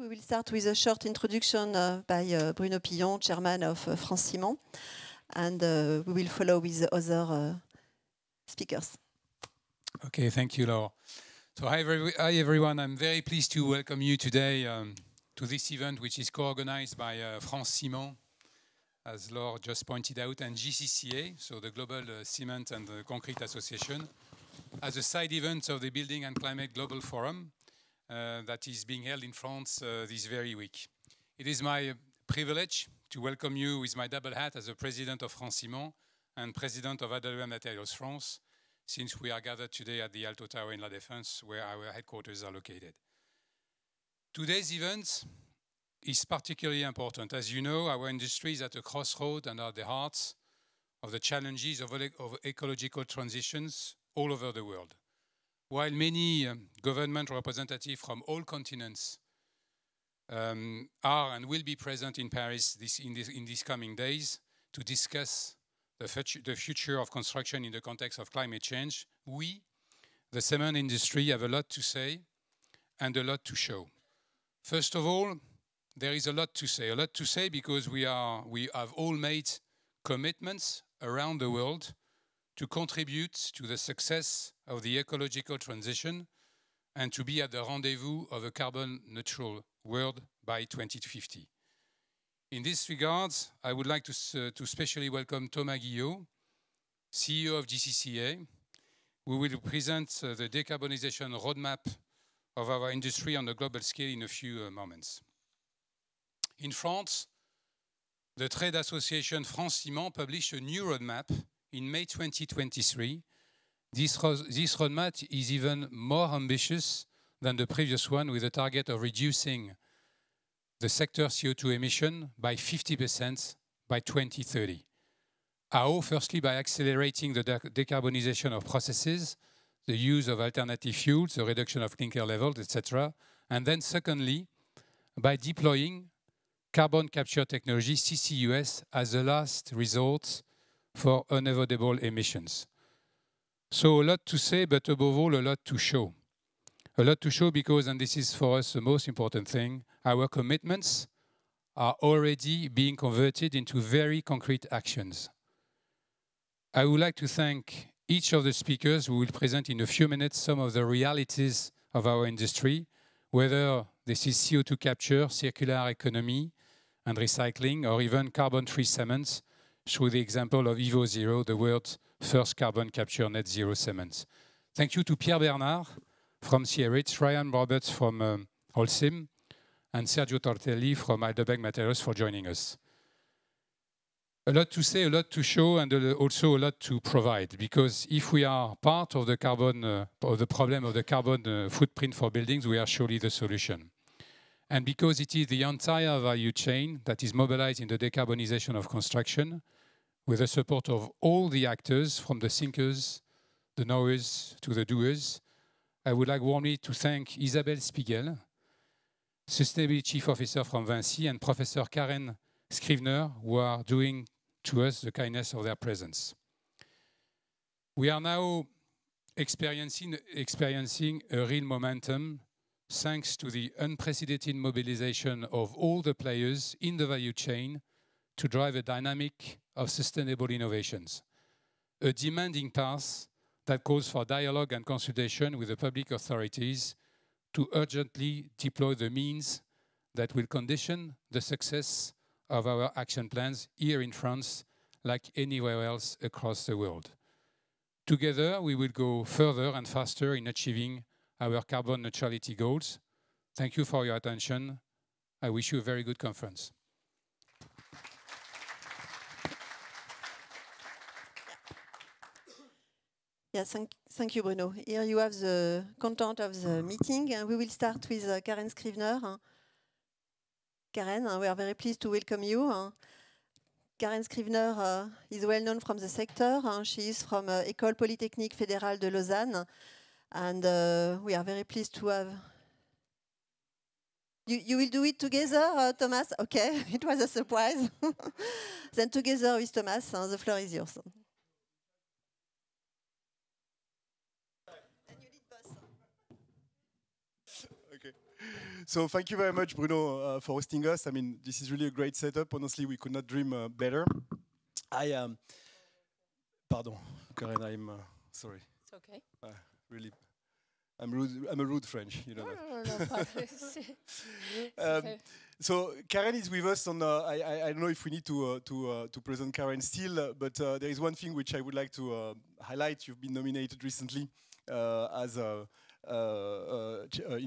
We will start with a short introduction by Bruno Pillon, chairman of France Ciment, and we will follow with other speakers. Okay, thank you, Laure. So hi everyone, I'm very pleased to welcome you today to this event, which is co-organized by France Ciment, as Laure just pointed out, and GCCA, so the Global Cement and Concrete Association, as a side event of the Building and Climate Global Forum that is being held in France this very week. It is my privilege to welcome you with my double hat as the President of France Ciment and President of AWM Materials France, since we are gathered today at the Alto Tower in La Défense, where our headquarters are located. Today's event is particularly important. As you know, our industry is at a crossroad and at the heart of the challenges of ecological transitions all over the world. While many government representatives from all continents are and will be present in Paris in these coming days to discuss the future of construction in the context of climate change, we, the cement industry, have a lot to say and a lot to show. First of all, there is a lot to say because we have all made commitments around the world to contribute to the success of the ecological transition and to be at the rendezvous of a carbon neutral world by 2050. In this regard, I would like to specially welcome Thomas Guillot, CEO of GCCA, who will present the decarbonization roadmap of our industry on a global scale in a few moments. In France, the trade association France Ciment published a new roadmap in May 2023. This roadmap is even more ambitious than the previous one, with a target of reducing the sector CO2 emission by 50% by 2030. How? Firstly, by accelerating the decarbonization of processes, the use of alternative fuels, the reduction of clinker levels, etc. And then secondly, by deploying carbon capture technology, CCUS, as a last resort for unavoidable emissions. So a lot to say, but above all, a lot to show. A lot to show because, and this is for us the most important thing, our commitments are already being converted into very concrete actions. I would like to thank each of the speakers who will present in a few minutes some of the realities of our industry, whether this is CO2 capture, circular economy and recycling, or even carbon-free cements, through the example of EvoZero, the world's first carbon capture net zero cement. Thank you to Pierre Bernard from CRH, Ryan Roberts from Holcim, and Sergio Tortelli from Heidelberg Materials for joining us. A lot to say, a lot to show, and also a lot to provide, because if we are part of the carbon, of the problem of the carbon footprint for buildings, we are surely the solution. And because it is the entire value chain that is mobilized in the decarbonization of construction, with the support of all the actors, from the thinkers, the knowers, to the doers, I would like warmly to thank Isabelle Spiegel, Sustainability Chief Officer from Vinci, and Professor Karen Scrivener, who are doing to us the kindness of their presence. We are now experiencing a real momentum thanks to the unprecedented mobilization of all the players in the value chain to drive a dynamic of sustainable innovations. A demanding path that calls for dialogue and consultation with the public authorities to urgently deploy the means that will condition the success of our action plans here in France, like anywhere else across the world. Together, we will go further and faster in achieving our carbon neutrality goals. Thank you for your attention. I wish you a very good conference. Yes, thank you, Bruno. Here you have the content of the meeting, and we will start with Karen Scrivener. Karen, we are very pleased to welcome you. Karen Scrivener is well known from the sector. She is from École Polytechnique Fédérale de Lausanne, and we are very pleased to have. You will do it together, Thomas? Okay, it was a surprise. Then together with Thomas, the floor is yours. So thank you very much, Bruno, for hosting us. I mean, this is really a great setup. Honestly, we could not dream better. Pardon, Karen, I'm sorry. It's okay. Really, I'm rude. I'm a rude French, you know. No. It's okay. So Karen is with us on. I don't know if we need to present Karen still, but there is one thing which I would like to highlight. You've been nominated recently as in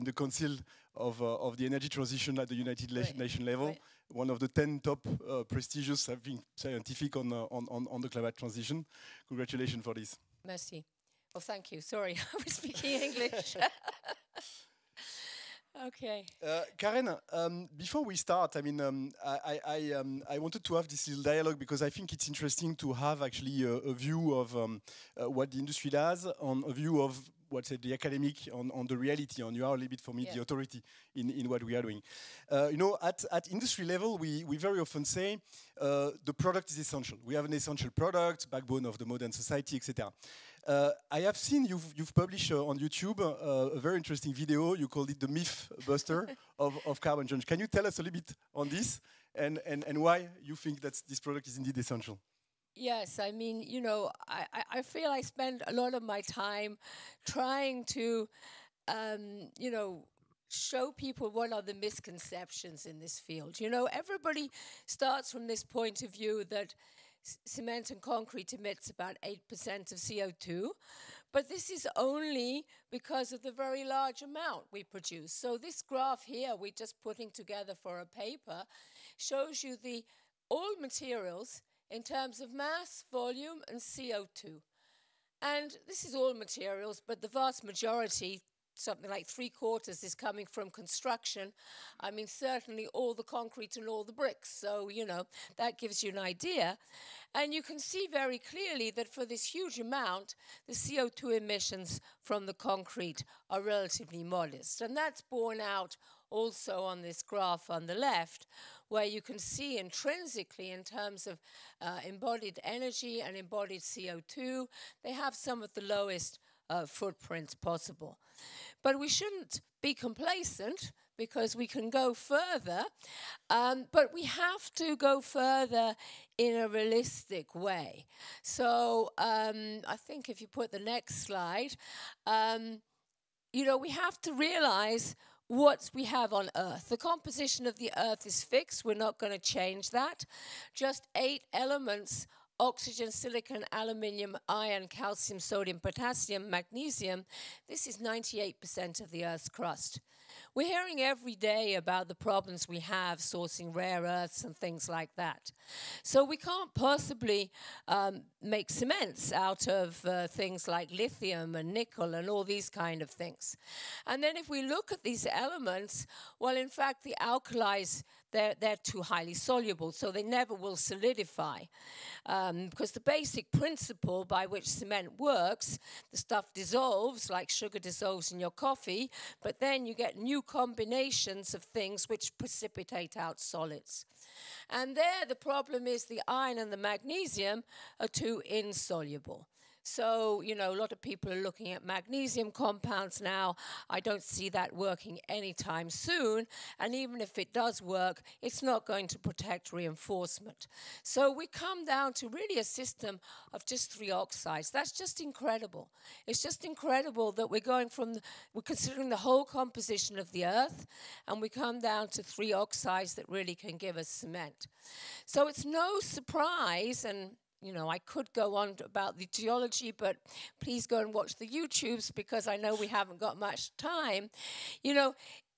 the Council of the Energy Transition at the United Nations level. Right. One of the 10 top prestigious, I think, scientific on the climate transition. Congratulations for this. Merci. Oh, thank you. Sorry, I was speaking English. Okay. Karen, before we start, I mean, I wanted to have this little dialogue because I think it's interesting to have actually a view of what the industry does, on a view of what's the academic on the reality, on you are a little bit for me the authority in what we are doing. You know, at industry level, we very often say the product is essential. We have an essential product, backbone of the modern society, etc. I have seen you've published on YouTube a very interesting video. You called it the myth buster of carbon change. Can you tell us a little bit on this and why you think that this product is indeed essential? Yes, I mean, you know, I feel I spend a lot of my time trying to, you know, show people what are the misconceptions in this field. You know, everybody starts from this point of view that cement and concrete emits about 8% of CO2, but this is only because of the very large amount we produce. So this graph here we're just putting together for a paper shows you all materials in terms of mass, volume, and CO2. And this is all materials, but the vast majority, something like 3/4, is coming from construction. I mean, certainly all the concrete and all the bricks. So, you know, that gives you an idea. And you can see very clearly that for this huge amount, the CO2 emissions from the concrete are relatively modest. And that's borne out also on this graph on the left, where you can see intrinsically in terms of embodied energy and embodied CO2, they have some of the lowest footprints possible. But we shouldn't be complacent because we can go further, but we have to go further in a realistic way. So I think if you put the next slide, you know, we have to realize what we have on Earth. The composition of the Earth is fixed. We're not going to change that. Just 8 elements: oxygen, silicon, aluminium, iron, calcium, sodium, potassium, magnesium. This is 98% of the Earth's crust. We're hearing every day about the problems we have sourcing rare earths and things like that. So we can't possibly make cements out of things like lithium and nickel and all these kind of things. And then if we look at these elements, well, in fact, the alkalis, they're too highly soluble, so they never will solidify. Because the basic principle by which cement works, the stuff dissolves like sugar dissolves in your coffee, but then you get new combinations of things which precipitate out solids. And there the problem is the iron and the magnesium are too insoluble. So, you know, a lot of people are looking at magnesium compounds now. I don't see that working anytime soon. And even if it does work, it's not going to protect reinforcement. So we come down to really a system of just 3 oxides. That's just incredible. It's just incredible that we're going from, we're considering the whole composition of the Earth, and we come down to 3 oxides that really can give us cement. So it's no surprise, and you know, I could go on about the geology, but please go and watch the YouTubes because I know we haven't got much time. You know,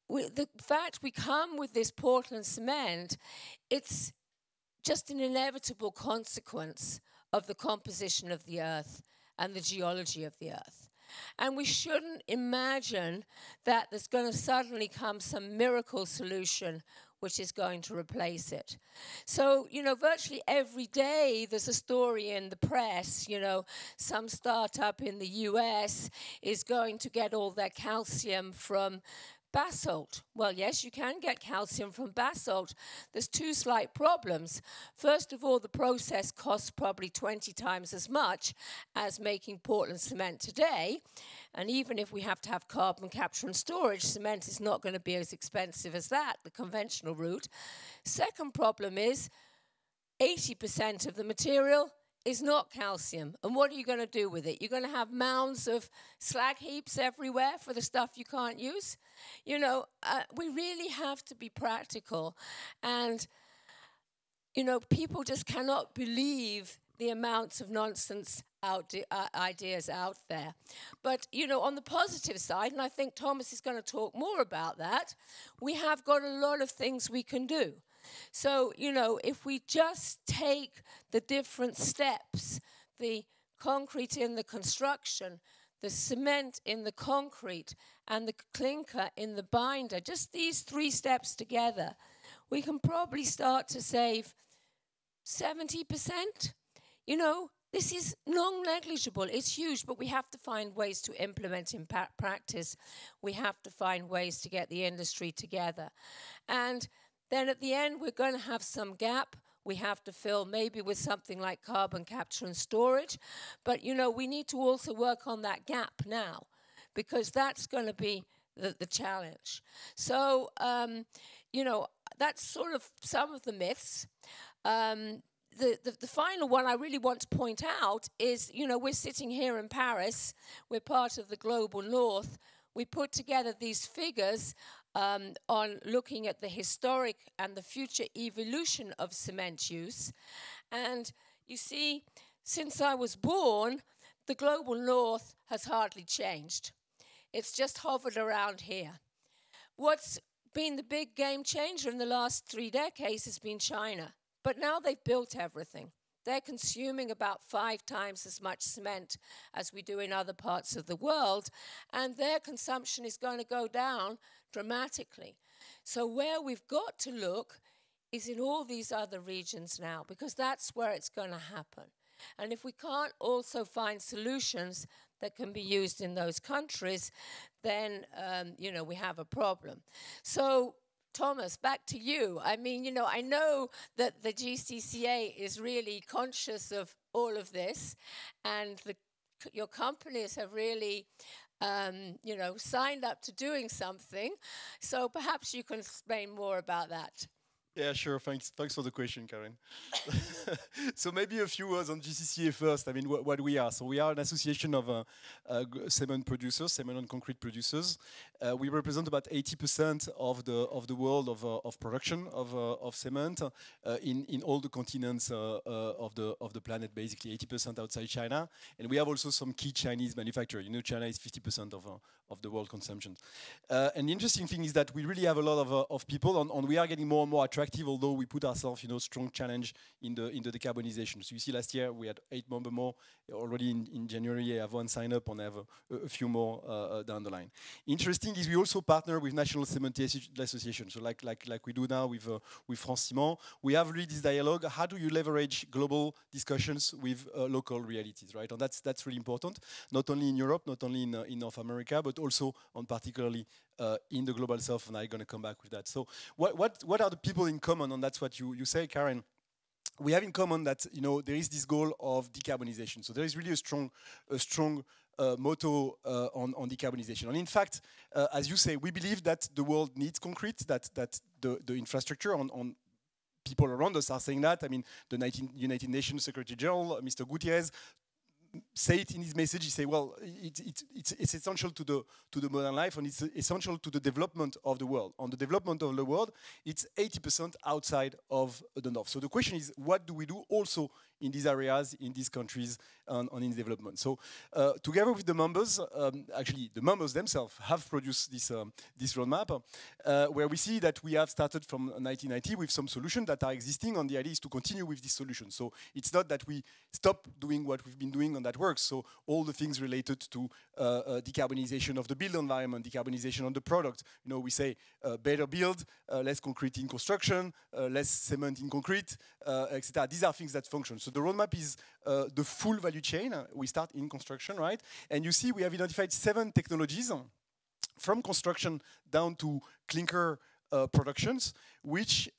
the fact we come with this Portland cement, it's just an inevitable consequence of the composition of the Earth and the geology of the Earth. And we shouldn't imagine that there's going to suddenly come some miracle solution which is going to replace it. So, you know, virtually every day there's a story in the press, you know, some startup in the US is going to get all their calcium from Basalt. Well, yes, you can get calcium from basalt. There's two slight problems. First of all, the process costs probably 20 times as much as making Portland cement today. And even if we have to have carbon capture and storage, cement is not going to be as expensive as that, the conventional route. Second problem is 80% of the material is not calcium. And what are you going to do with it? You're going to have mounds of slag heaps everywhere for the stuff you can't use. You know, we really have to be practical. And, you know, people just cannot believe the amounts of nonsense ideas out there. But, you know, on the positive side, and I think Thomas is going to talk more about that, we have got a lot of things we can do. So, you know, if we just take the different steps, the concrete in the construction, the cement in the concrete, and the clinker in the binder, just these 3 steps together, we can probably start to save 70%. You know, this is non-negligible. It's huge, but we have to find ways to implement in practice. We have to find ways to get the industry together. And then at the end, we're going to have some gap we have to fill, maybe with something like carbon capture and storage. But, you know, we need to also work on that gap now, because that's going to be the challenge. So, you know, that's sort of some of the myths. The final one I really want to point out is, you know, we're sitting here in Paris. We're part of the global north. We put together these figures on looking at the historic and the future evolution of cement use. And you see, since I was born, the global north has hardly changed. It's just hovered around here. What's been the big game changer in the last 3 decades has been China. But now they've built everything. They're consuming about 5 times as much cement as we do in other parts of the world, and their consumption is going to go down dramatically. So where we've got to look is in all these other regions now, because that's where it's going to happen. And if we can't also find solutions that can be used in those countries, then, you know, we have a problem. So, Thomas, back to you. I mean, you know, I know that the GCCA is really conscious of all of this, and your companies have really, you know, signed up to doing something. So perhaps you can explain more about that. Yeah, sure. Thanks for the question, Karen. So maybe a few words on GCCA first. I mean, what we are. So we are an association of cement producers, cement and concrete producers. We represent about 80% of the world of production of cement in all the continents of the planet. Basically, 80% outside China, and we have also some key Chinese manufacturers. You know, China is 50% of the world consumption. And the interesting thing is that we really have a lot of people, and we are getting more and more attractive. Although we put ourselves, you know, strong challenge in the decarbonization. So you see, last year we had 8 members more. Already in January, I have 1 sign up, and I have a few more down the line. Interesting is we also partner with national cement associations. So like we do now with France Ciment, we have really this dialogue. How do you leverage global discussions with local realities, right? And that's really important. Not only in Europe, not only in North America, but also on particularly in the global south, and I'm going to come back with that. So what are the people in common? And that's what you say, Karen. We have in common that, you know, there is this goal of decarbonization. So there is really a strong motto on decarbonization. And in fact, as you say, we believe that the world needs concrete, that the infrastructure on people around us are saying that. I mean, the United Nations Secretary General, Mr. Gutierrez, say it in his message. He say, well, it's essential to the modern life, and it's essential to the development of the world. On the development of the world, it's 80% outside of the north. So the question is, what do we do also in these areas, in these countries, and in development? So together with the members, actually the members themselves have produced this roadmap, where we see that we have started from 1990 with some solutions that are existing, and the idea is to continue with this solution. So it's not that we stop doing what we've been doing and that works. So all the things related to decarbonization of the built environment, decarbonization on the product. You know, we say better build, less concrete in construction, less cement in concrete, etc. These are things that function. So the roadmap is the full value chain. We start in construction, right? And you see we have identified 7 technologies from construction down to clinker productions, which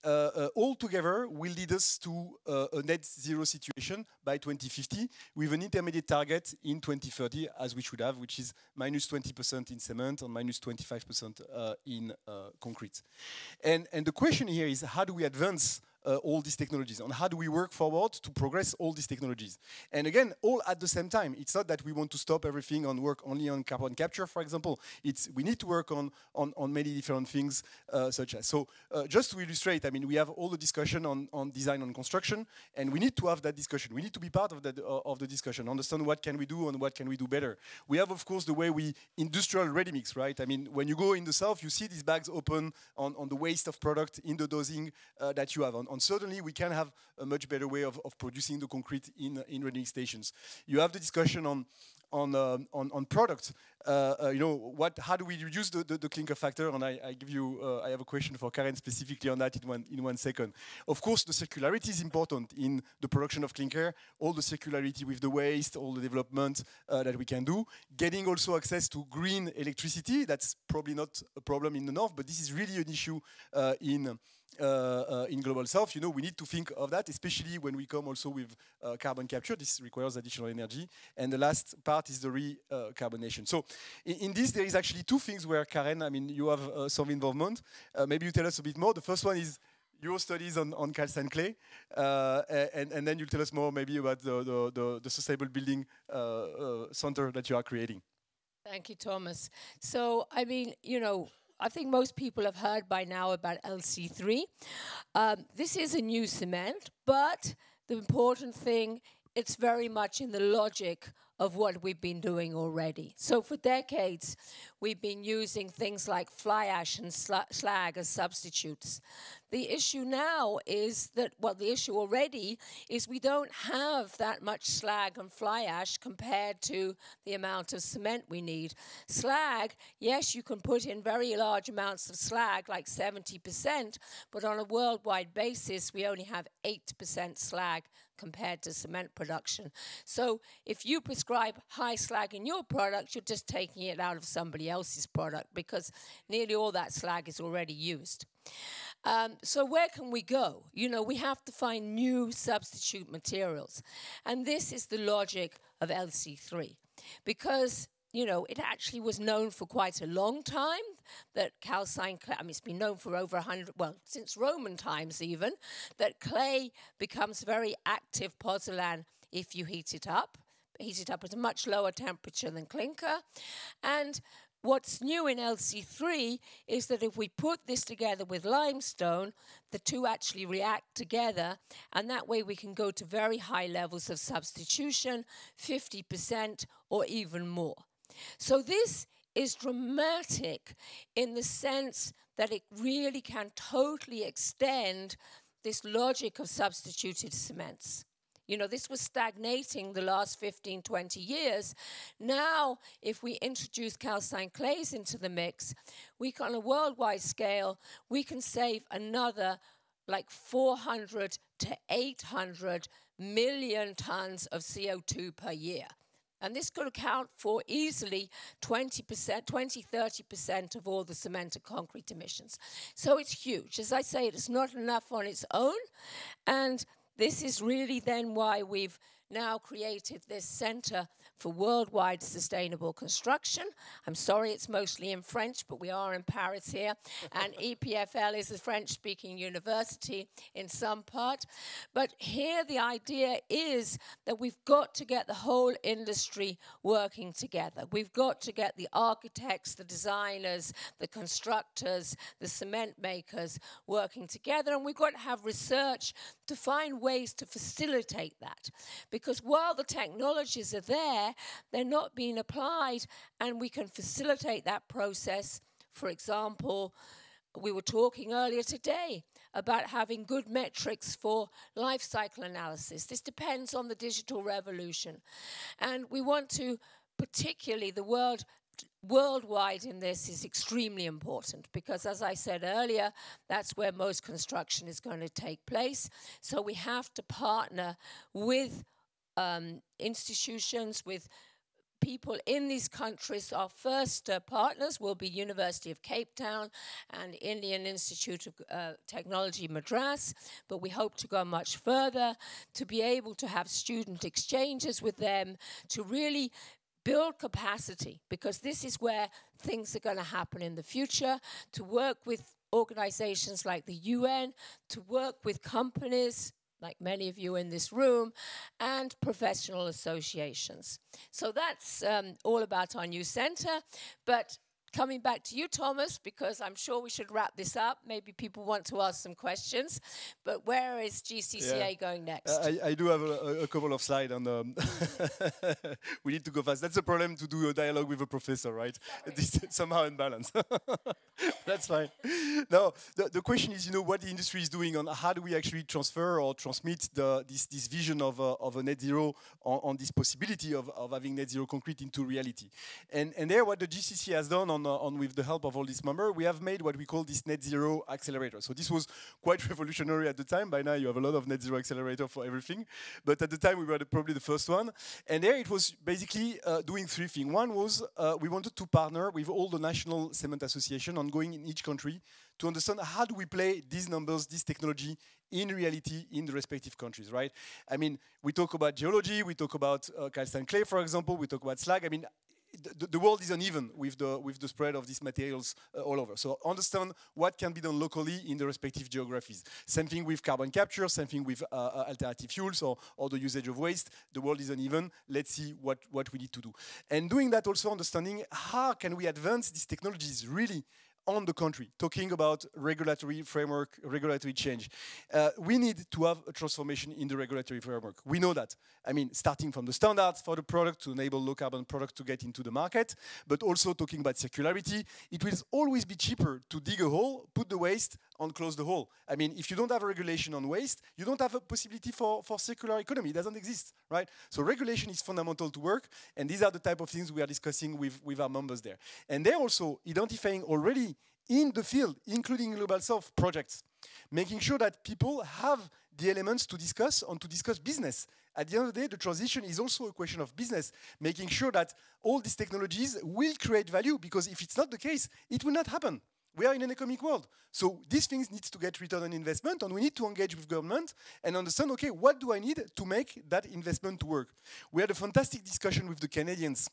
all together will lead us to a net zero situation by 2050 with an intermediate target in 2030, as we should have, which is minus 20% in cement and minus 25% in concrete. And the question here is, how do we advance all these technologies, and how do we work forward to progress all these technologies? And again, all at the same time. It's not that we want to stop everything and work only on carbon capture, for example. It's we need to work on many different things, such as. So just to illustrate, I mean, we have all the discussion on design and construction, and we need to have that discussion. We need to be part of that of the discussion, understand what can we do and what can we do better. We have, of course, the way we industrial ready mix, right? I mean, when you go in the south, you see these bags open on the waste of product in the dosing that you have. And certainly we can have a much better way of producing the concrete in ready stations. You have the discussion on product. You know, how do we reduce the clinker factor? And I give you, I have a question for Karen specifically on that in one second. Of course, the circularity is important in the production of clinker. All the circularity with the waste, all the development that we can do. Getting also access to green electricity. That's probably not a problem in the north, but this is really an issue in Global South. You know, we need to think of that, especially when we come also with carbon capture. This requires additional energy. And the last part is the recarbonation. So in this, there is actually two things where, Karen, I mean, you have some involvement. Maybe you tell us a bit more. The first one is your studies on calcined clay. And then you'll tell us more maybe about the sustainable building center that you are creating. Thank you, Thomas. So, I mean, you know, I think most people have heard by now about LC3. This is a new cement, but the important thing, it's very much in the logic of what we've been doing already. So for decades, we've been using things like fly ash and slag as substitutes. The issue now is that, well, the issue already is we don't have that much slag and fly ash compared to the amount of cement we need. Slag, yes, you can put in very large amounts of slag, like 70%, but on a worldwide basis, we only have 8% slag compared to cement production. So if you prescribe high slag in your product, you're just taking it out of somebody else's product because nearly all that slag is already used. So where can we go? You know, we have to find new substitute materials. And this is the logic of LC3. Because, you know, it actually was known for quite a long time that calcined clay, I mean, it's been known for over 100, well, since Roman times even, that clay becomes very active pozzolan if you heat it up. Heat it up at a much lower temperature than clinker. And what's new in LC3 is that if we put this together with limestone, the two actually react together, and that way we can go to very high levels of substitution, 50% or even more. So this is dramatic in the sense that it really can totally extend this logic of substituted cements. You know, this was stagnating the last 15, 20 years. Now, if we introduce calcined clays into the mix, we can, on a worldwide scale, we can save another like 400 to 800 million tons of CO2 per year. And this could account for easily 20%, 30% of all the cement and concrete emissions. So it's huge. As I say, it's not enough on its own. And this is really then why we've now created this Center for Worldwide Sustainable Construction. I'm sorry it's mostly in French, but we are in Paris here. And EPFL is a French-speaking university in some part. But here the idea is that we've got to get the whole industry working together. We've got to get the architects, the designers, the constructors, the cement makers working together. And we've got to have research to find ways to facilitate that. Because while the technologies are there, they're not being applied, and we can facilitate that process. For example, we were talking earlier today about having good metrics for life cycle analysis. This depends on the digital revolution. And we want to, particularly the worldwide in this is extremely important because, as I said earlier, that's where most construction is going to take place. So we have to partner with institutions, with people in these countries. Our first partners will be University of Cape Town and Indian Institute of Technology Madras, but we hope to go much further, to be able to have student exchanges with them, to really build capacity, because this is where things are going to happen in the future, to work with organizations like the UN, to work with companies like many of you in this room, and professional associations. So that's all about our new center. But coming back to you, Thomas, because I'm sure we should wrap this up. Maybe people want to ask some questions. But where is GCCA going next? I do have a couple of slides on we need to go fast. That's a problem to do a dialogue with a professor, right? This somehow unbalanced. That's fine. No, the question is, what the industry is doing on how do we actually transfer or transmit this vision of a net zero on this possibility of having net zero concrete into reality. And there, what the GCCA has done with the help of all these members, we have made what we call this net zero accelerator. So this was quite revolutionary at the time. By now you have a lot of net zero accelerator for everything. But at the time we were probably the first one. And there it was basically doing three things. One was we wanted to partner with all the national cement association ongoing in each country to understand how do we play these numbers, this technology in reality in the respective countries, right? I mean, we talk about geology, we talk about calcine clay, for example, we talk about slag. I mean, the world is uneven with the spread of these materials all over. So understand what can be done locally in the respective geographies. Same thing with carbon capture, same thing with alternative fuels or the usage of waste. The world is uneven. Let's see what we need to do. And doing that also understanding how can we advance these technologies really on the country, talking about regulatory framework, regulatory change. We need to have a transformation in the regulatory framework. We know that. I mean, starting from the standards for the product to enable low carbon products to get into the market, but also talking about circularity. It will always be cheaper to dig a hole, put the waste, and close the hole. I mean, if you don't have a regulation on waste, you don't have a possibility for circular economy. It doesn't exist, right? So regulation is fundamental to work, and these are the type of things we are discussing with our members there. And they're also identifying already in the field, including Global South projects, making sure that people have the elements to discuss and to discuss business. At the end of the day, the transition is also a question of business, making sure that all these technologies will create value, because if it's not the case, it will not happen. We are in an economic world. So these things need to get return on investment, and we need to engage with government and understand, okay, what do I need to make that investment to work? We had a fantastic discussion with the Canadians.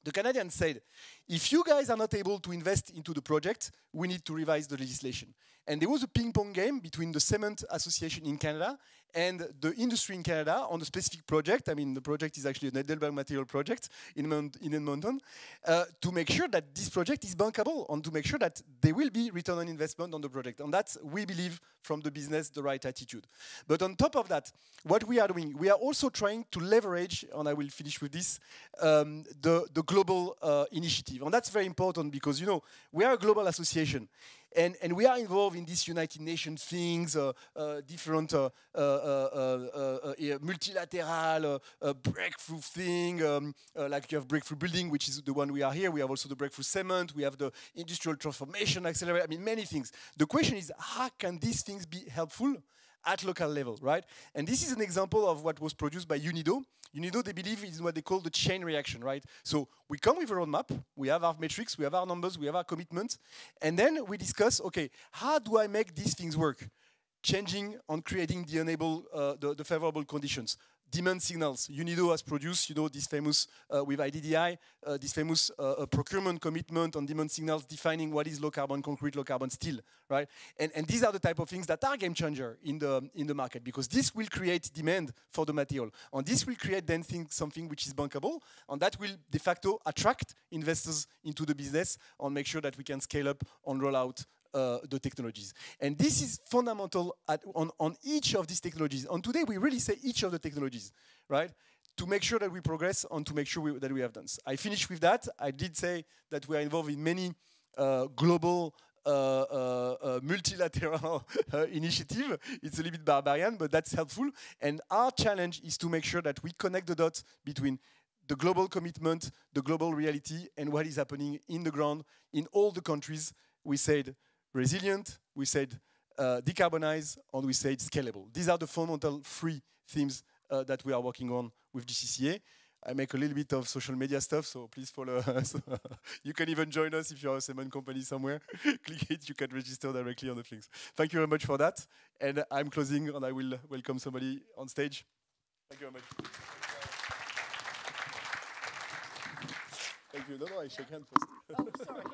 The Canadians said, if you guys are not able to invest into the project, we need to revise the legislation. And there was a ping-pong game between the Cement Association in Canada and the industry in Canada on a specific project. I mean, the project is actually a Heidelberg material project in Edmonton, to make sure that this project is bankable and to make sure that there will be return on investment on the project. And that's, we believe, from the business, the right attitude. But on top of that, what we are doing, we are also trying to leverage, and I will finish with this, the global initiative. And that's very important because, we are a global association. And we are involved in these United Nations things, different multilateral breakthrough thing, like you have breakthrough building, which is the one we are here. We have also the breakthrough cement. We have the industrial transformation accelerator. I mean, many things. The question is, how can these things be helpful at local level, right? And this is an example of what was produced by UNIDO. UNIDO, they believe is what they call the chain reaction, right? So we come with a roadmap, we have our metrics, we have our numbers, we have our commitments, and then we discuss, okay, how do I make these things work? Changing and creating the favorable conditions. Demand signals. UNIDO has produced, this famous, with IDDI, this famous procurement commitment on demand signals defining what is low carbon concrete, low carbon steel, right? And these are the type of things that are game changer in the market, because this will create demand for the material. And this will create then something which is bankable, and that will de facto attract investors into the business and make sure that we can scale up and roll out the technologies. And this is fundamental on each of these technologies. And today we really say each of the technologies, right? To make sure that we progress and to make sure that we have done. I finished with that. I did say that we are involved in many global multilateral initiative. It's a little bit barbarian, but that's helpful. And our challenge is to make sure that we connect the dots between the global commitment, the global reality, and what is happening in the ground in all the countries. We said resilient, we said decarbonized, and we said scalable. These are the fundamental three themes that we are working on with GCCA. I make a little bit of social media stuff, so please follow us. You can even join us if you're a cement company somewhere. Click it, you can register directly on the things. Thank you very much for that. And I'm closing, and I will welcome somebody on stage. Thank you very much. Thank you. No, I shake hands first. Oh, sorry.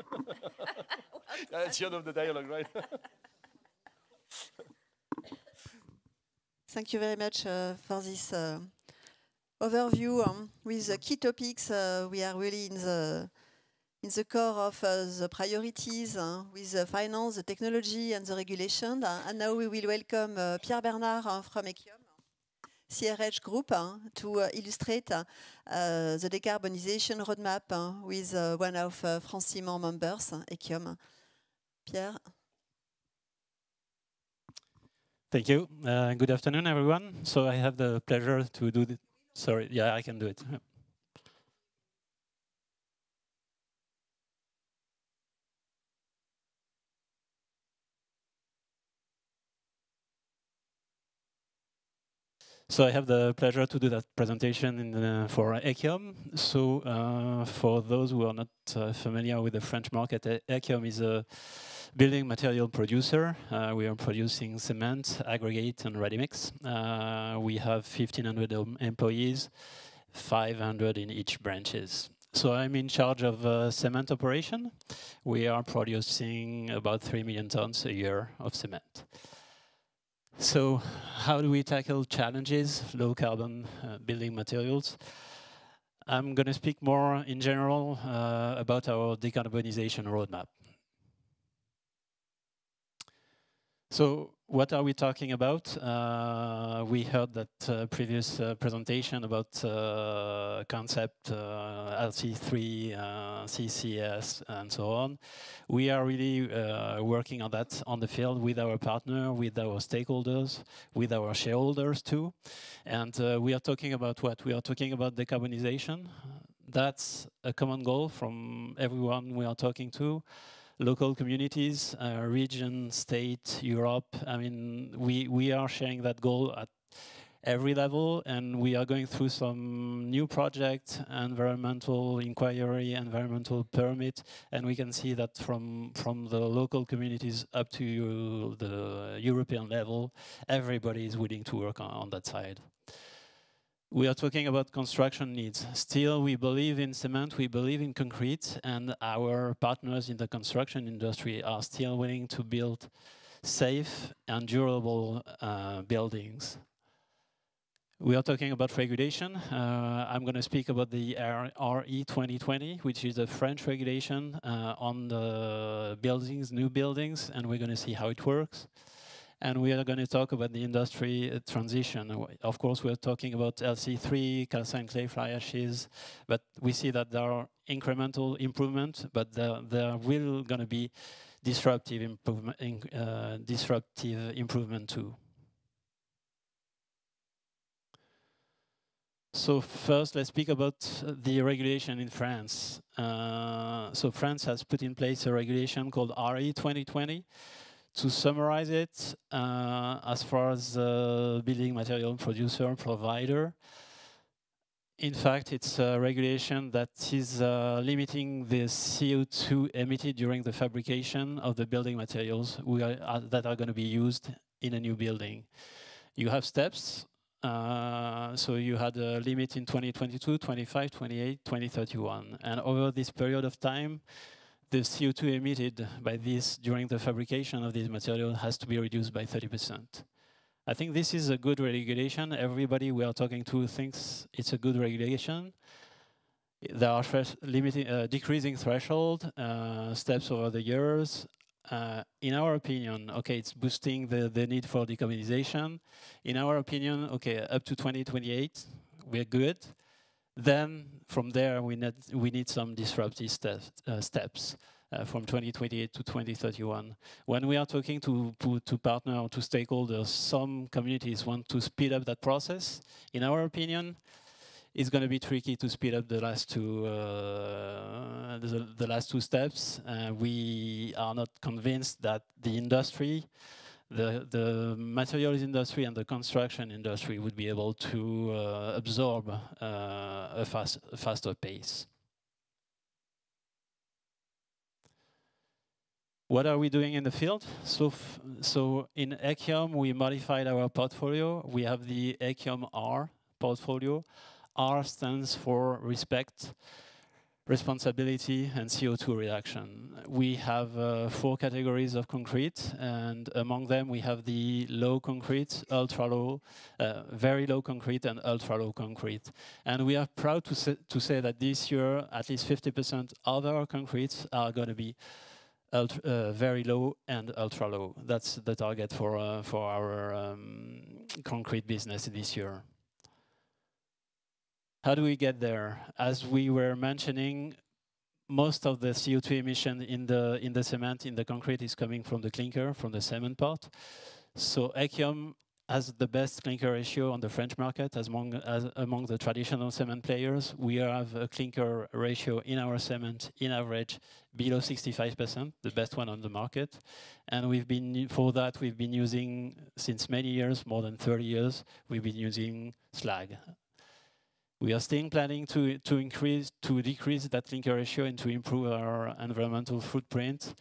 That's the end of the dialogue, right? Thank you very much for this overview with the key topics. We are really in the core of the priorities with the finance, the technology, and the regulation. And now we will welcome Pierre Bernard from Echium, CRH Group, to illustrate the decarbonization roadmap with one of France Ciment members, Echium. Pierre. Thank you. Good afternoon, everyone. So I have the pleasure to do the. Sorry, yeah, I can do it. So I have the pleasure to do that presentation for Echium. So for those who are not familiar with the French market, Echium is a building material producer. We are producing cement, aggregate, and ready-mix. We have 1,500 employees, 500 in each branches. So I'm in charge of cement operation. We are producing about 3 million tons a year of cement. So how do we tackle challenges, low carbon building materials? I'm going to speak more in general about our decarbonization roadmap. So what are we talking about? We heard that previous presentation about concept LC3, CCS, and so on. We are really working on that on the field with our partner, with our stakeholders, with our shareholders too. And we are talking about what? We are talking about decarbonization. That's a common goal from everyone we are talking to. Local communities, region, state, Europe. I mean, we are sharing that goal at every level, and we are going through some new projects, environmental inquiry, environmental permit, and we can see that from the local communities up to the European level, everybody is willing to work on that side. We are talking about construction needs. Still, we believe in cement, we believe in concrete, and our partners in the construction industry are still willing to build safe and durable buildings. We are talking about regulation. I'm going to speak about the RE 2020, which is a French regulation on the buildings, new buildings, and we're going to see how it works. And we are going to talk about the industry transition. Of course, we're talking about LC3, calcined clay fly ashes, but we see that there are incremental improvements, but there will going to be disruptive improvement too. So first, let's speak about the regulation in France. So France has put in place a regulation called RE 2020. To summarize it, as far as building material producer, provider, in fact, it's a regulation that is limiting the CO2 emitted during the fabrication of the building materials that are going to be used in a new building. You have steps. So you had a limit in 2022, 25, 28, 2031. And over this period of time, the CO2 emitted by this during the fabrication of this material has to be reduced by 30%. I think this is a good regulation. Everybody we are talking to thinks it's a good regulation. There are decreasing threshold, steps over the years. In our opinion, okay, it's boosting the need for decarbonization. In our opinion, okay, up to 2028, we're good. Then from there, we need some disruptive steps from 2028 to 2031. When we are talking to partner or to stakeholders, some communities want to speed up that process. In our opinion, it's going to be tricky to speed up the last two steps. We are not convinced that the industry, the materials industry and the construction industry would be able to absorb a faster pace. What are we doing in the field? So in Echium, we modified our portfolio. We have the Echium R portfolio. R stands for respect, responsibility, and CO2 reduction. We have 4 categories of concrete, and among them we have the low concrete, ultra low, very low concrete, and ultra low concrete. And we are proud to say that this year at least 50% of our concretes are going to be very low and ultra low. That's the target for our concrete business this year. How do we get there? As we were mentioning, most of the CO2 emission in the cement, in the concrete, is coming from the clinker, from the cement part. So Echium has the best clinker ratio on the French market among the traditional cement players. We have a clinker ratio in our cement, in average, below 65%, the best one on the market. And for that, we've been using, since many years, more than 30 years, we've been using slag. We are still planning to decrease that clinker ratio and to improve our environmental footprint.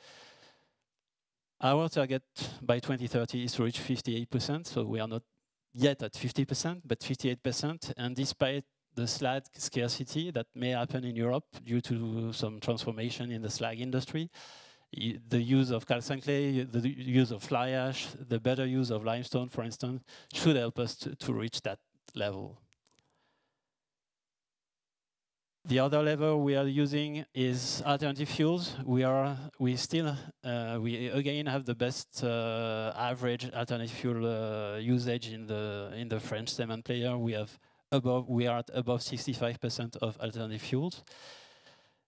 Our target by 2030 is to reach 58%, so we are not yet at 50%, but 58%. And despite the slag scarcity that may happen in Europe due to some transformation in the slag industry, the use of calcined clay, the use of fly ash, the better use of limestone, for instance, should help us to reach that level. The other level we are using is alternative fuels. We again have the best average alternative fuel usage in the French cement player. We are at above 65% of alternative fuels.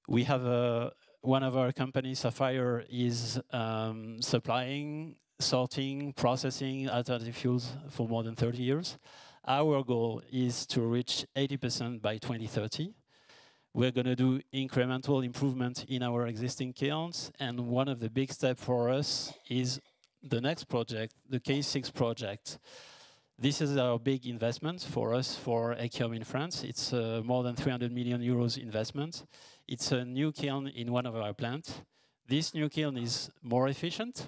We have one of our companies, Sapphire, is supplying, sorting, processing alternative fuels for more than 30 years. Our goal is to reach 80% by 2030. We're going to do incremental improvement in our existing kilns, and one of the big steps for us is the next project, the K6 project. This is our big investment for us, for Echium in France. It's more than 300 million euros investment. It's a new kiln in one of our plants. This new kiln is more efficient,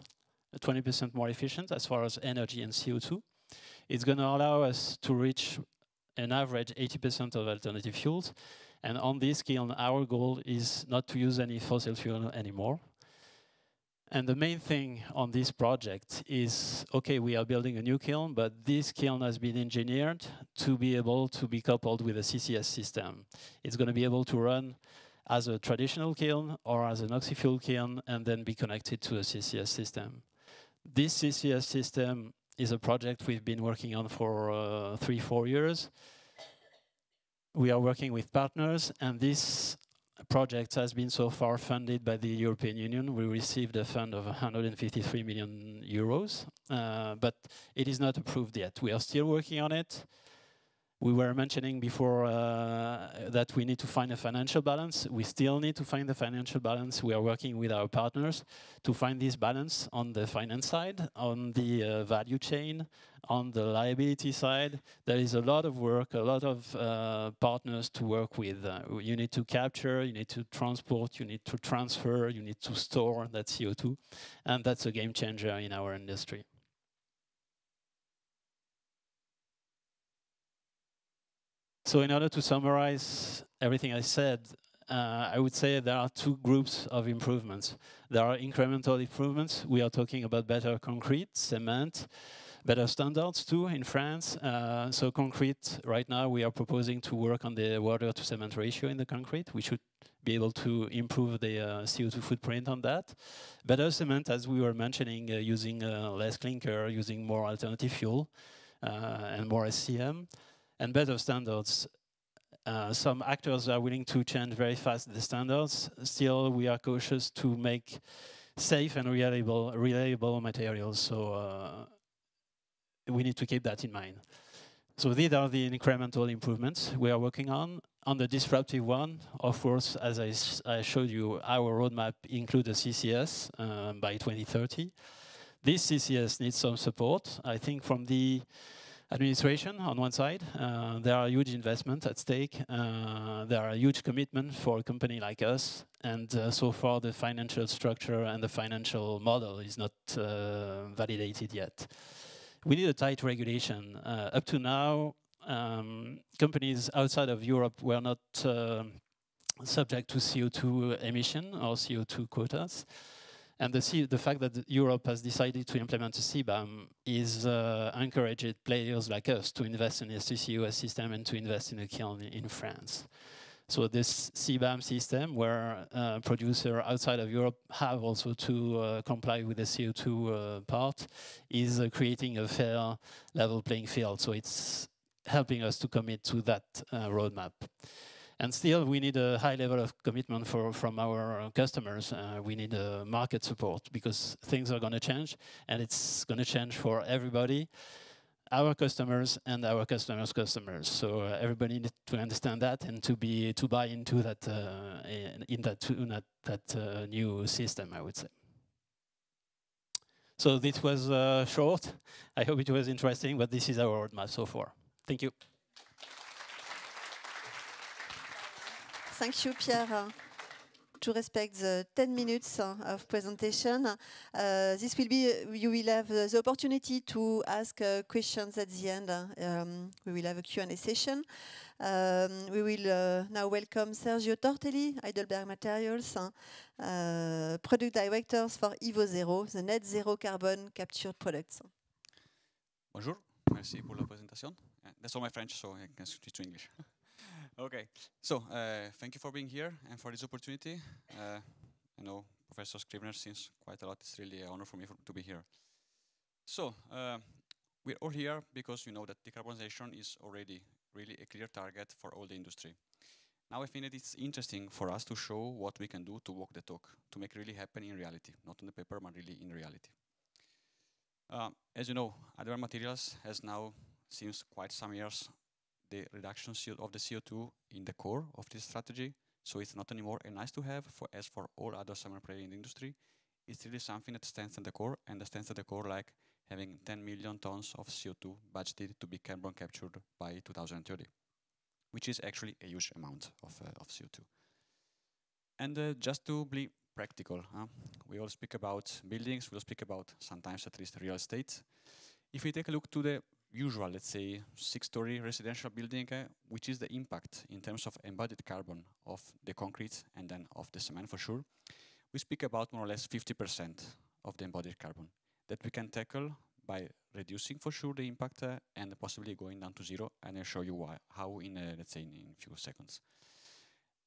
20% more efficient as far as energy and CO2. It's going to allow us to reach an average 80% of alternative fuels. And on this kiln, our goal is not to use any fossil fuel anymore. And the main thing on this project is, okay, we are building a new kiln, but this kiln has been engineered to be able to be coupled with a CCS system. It's going to be able to run as a traditional kiln or as an oxy-fuel kiln and then be connected to a CCS system. This CCS system is a project we've been working on for 3-4 years. We are working with partners, and this project has been so far funded by the European Union. We received a fund of 153 million euros, but it is not approved yet. We are still working on it. We were mentioning before that we need to find a financial balance. We still need to find the financial balance. We are working with our partners to find this balance on the finance side, on the value chain, on the liability side. There is a lot of work, a lot of partners to work with. You need to capture, you need to transport, you need to transfer, you need to store that CO2, and that's a game changer in our industry. So in order to summarize everything I said, I would say there are 2 groups of improvements. There are incremental improvements. We are talking about better concrete, cement, better standards too in France. So concrete, right now we are proposing to work on the water to cement ratio in the concrete. We should be able to improve the CO2 footprint on that. Better cement, as we were mentioning, using less clinker, using more alternative fuel and more SCM. And better standards. Some actors are willing to change very fast the standards. Still, we are cautious to make safe and reliable materials. So we need to keep that in mind. So these are the incremental improvements we are working on. On the disruptive one, of course, as I showed you, our roadmap includes a CCS by 2030. this CCS needs some support, I think, from the administration on one side. There are huge investments at stake. There are huge commitments for a company like us. And so far, the financial structure and the financial model is not validated yet. We need a tight regulation. Up to now, companies outside of Europe were not subject to CO2 emission or CO2 quotas. And the fact that Europe has decided to implement a CBAM is encouraging players like us to invest in a CCUS system and to invest in a kiln in France. So this CBAM system, where producers outside of Europe have also to comply with the CO2 part, is creating a fair level playing field. So it's helping us to commit to that roadmap. And still, we need a high level of commitment from our customers. We need market support because things are going to change, and it's going to change for everybody, our customers and our customers' customers. So everybody needs to understand that and to buy into that new system, I would say. So this was short. I hope it was interesting, but this is our roadmap so far. Thank you. Thank you, Pierre. To respect the 10 minutes of presentation, this will be, you will have the opportunity to ask questions at the end. We will have a Q&A session. We will now welcome Sergio Tortelli, Heidelberg Materials, Product Directors for EvoZero, the net zero carbon captured products. Bonjour, merci pour la présentation. That's all my French, so I can switch to English. Okay, so thank you for being here and for this opportunity. I know Professor Scrivener since quite a lot. It's really an honor for me to be here. So we're all here because you know that decarbonization is already really a clear target for all the industry. Now I think that it's interesting for us to show what we can do to walk the talk, to make it really happen in reality, not on the paper, but really in reality. As you know, Heidelberg Materials has now, since quite some years, the reduction of the CO2 in the core of this strategy. So it's not anymore a nice to have as for all other cement players in the industry. It's really something that stands at the core, and that stands at the core like having 10 million tons of CO2 budgeted to be carbon captured by 2030, which is actually a huge amount of CO2. And just to be practical, we all speak about buildings, we'll speak about sometimes at least real estate. If we take a look to the usual, let's say, 6-story residential building, which is the impact in terms of embodied carbon of the concrete and then of the cement for sure, we speak about more or less 50% of the embodied carbon that we can tackle by reducing for sure the impact and possibly going down to zero, and I'll show you how in, let's say, in a few seconds.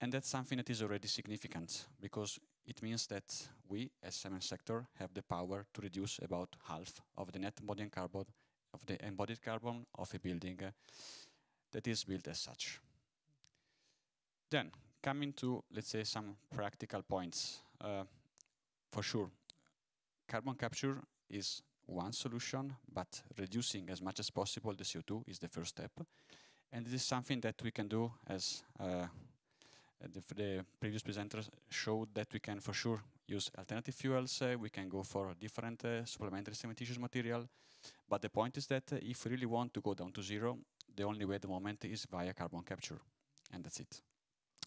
And that's something that is already significant because it means that we, as cement sector, have the power to reduce about half of the net embodied carbon of a building that is built as such. Then, coming to, let's say, some practical points. For sure, carbon capture is one solution, but reducing as much as possible the CO2 is the first step. And this is something that we can do as the previous presenters showed, that we can for sure use alternative fuels, we can go for different supplementary cementitious material. But the point is that if we really want to go down to zero, the only way at the moment is via carbon capture, and that's it.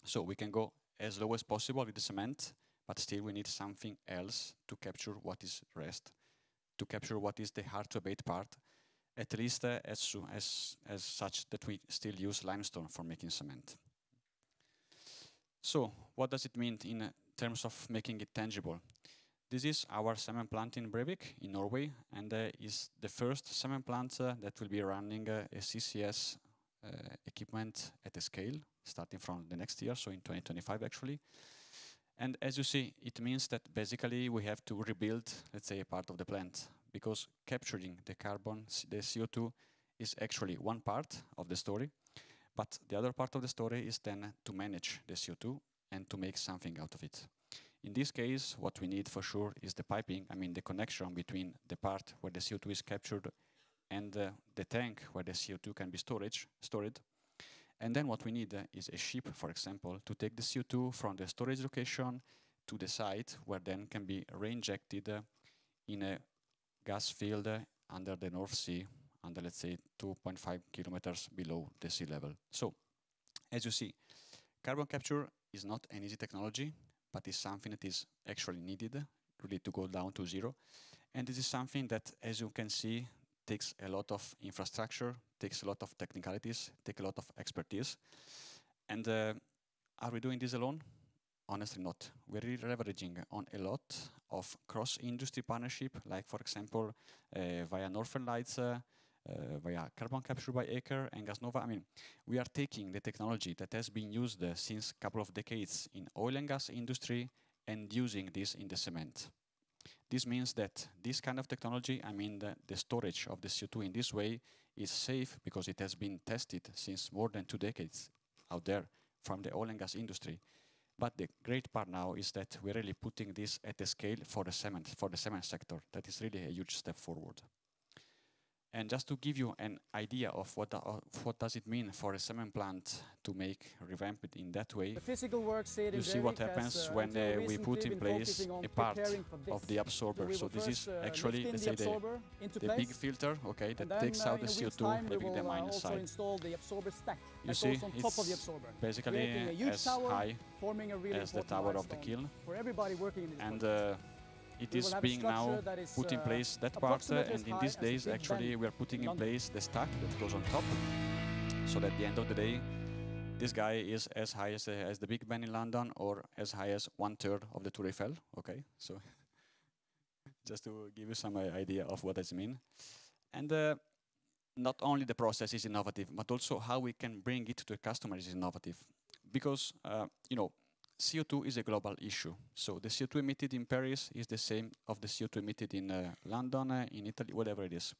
So we can go as low as possible with the cement, but still we need something else to capture what is rest, to capture what is the hard to abate part, at least as such that we still use limestone for making cement. So what does it mean in terms of making it tangible? This is our cement plant in Brevik in Norway, and is the first cement plant that will be running a CCS equipment at a scale, starting from the next year, so in 2025 actually. And as you see, it means that basically we have to rebuild, let's say, a part of the plant, because capturing the carbon, the CO2, is actually one part of the story, but the other part of the story is then to manage the CO2 and to make something out of it. In this case, what we need for sure is the piping, I mean the connection between the part where the CO2 is captured and the tank where the CO2 can be stored. And then what we need is a ship, for example, to take the CO2 from the storage location to the site where then can be reinjected in a gas field under the North Sea, under, let's say, 2.5 kilometers below the sea level. So, as you see, carbon capture is not an easy technology, but is something that is actually needed really to go down to zero. And this is something that, as you can see, takes a lot of infrastructure, takes a lot of technicalities, takes a lot of expertise. And are we doing this alone? Honestly not. We're really leveraging on a lot of cross-industry partnership, like for example, via Northern Lights, via carbon capture by Acre and Gasnova. I mean, we are taking the technology that has been used since a couple of decades in oil and gas industry and using this in the cement. This means that this kind of technology, I mean the storage of the CO2 in this way, is safe because it has been tested since more than 2 decades out there from the oil and gas industry. But the great part now is that we're really putting this at a scale for the cement sector. That is really a huge step forward. And just to give you an idea of what does it mean for a cement plant to revamp it in that way, you see what happens when we put in place a part of the absorber. So this is actually, let's say, the big filter, okay, that takes out the CO2, leaving the mine side. You see, it's basically as high as the tower of the kiln. And it is being now put in place, that part, and in these days actually we are putting in place the stack that goes on top, so that at the end of the day this guy is as high as the Big Ben in London, or as high as 1/3 of the Tour Eiffel, okay? So just to give you some idea of what does it mean. And not only the process is innovative, but also how we can bring it to the customer is innovative. Because, you know, CO2 is a global issue. So the CO2 emitted in Paris is the same of the CO2 emitted in London, in Italy, whatever it is.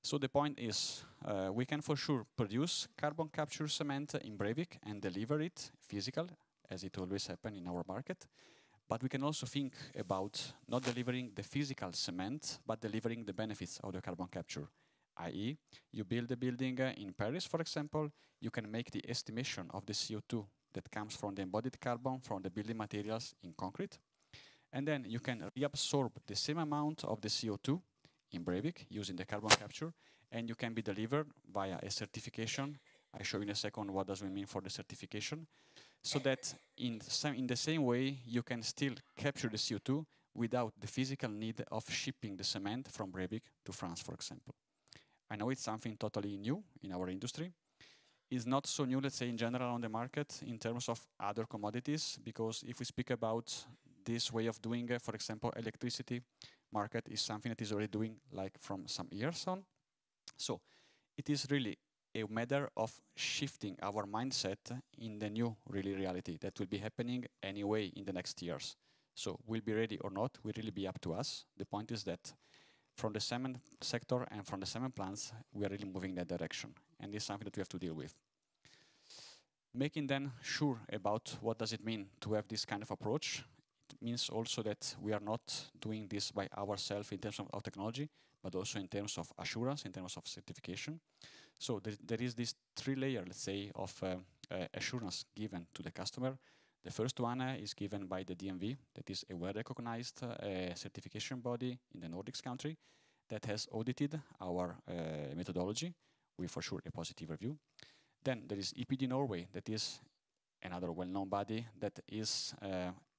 So the point is, we can for sure produce carbon capture cement in Breivik and deliver it physical, as it always happens in our market. But we can also think about not delivering the physical cement, but delivering the benefits of the carbon capture. I.e., you build a building in Paris, for example, you can make the estimation of the CO2 that comes from the embodied carbon from the building materials in concrete. And then you can reabsorb the same amount of the CO2 in Breivik using the carbon capture, and you can be delivered via a certification. I'll show you in a second what does it mean for the certification. So that in the same way, you can still capture the CO2 without the physical need of shipping the cement from Breivik to France, for example. I know it's something totally new in our industry. Is not so new, let's say, in general on the market in terms of other commodities, because if we speak about this way of doing, for example, electricity market is something that is already doing like from some years on. So it is really a matter of shifting our mindset in the new reality that will be happening anyway in the next years. So we'll be ready or not, will really be up to us. The point is that from the cement sector and from the cement plants, we are really moving in that direction. And this is something that we have to deal with. Making then sure about what does it mean to have this kind of approach. It means also that we are not doing this by ourselves in terms of technology, but also in terms of assurance, in terms of certification. So there is this 3-layer, let's say, of assurance given to the customer. The first one is given by the DNV, that is a well-recognized certification body in the Nordics country that has audited our methodology with for sure a positive review. Then there is EPD Norway, that is another well-known body that is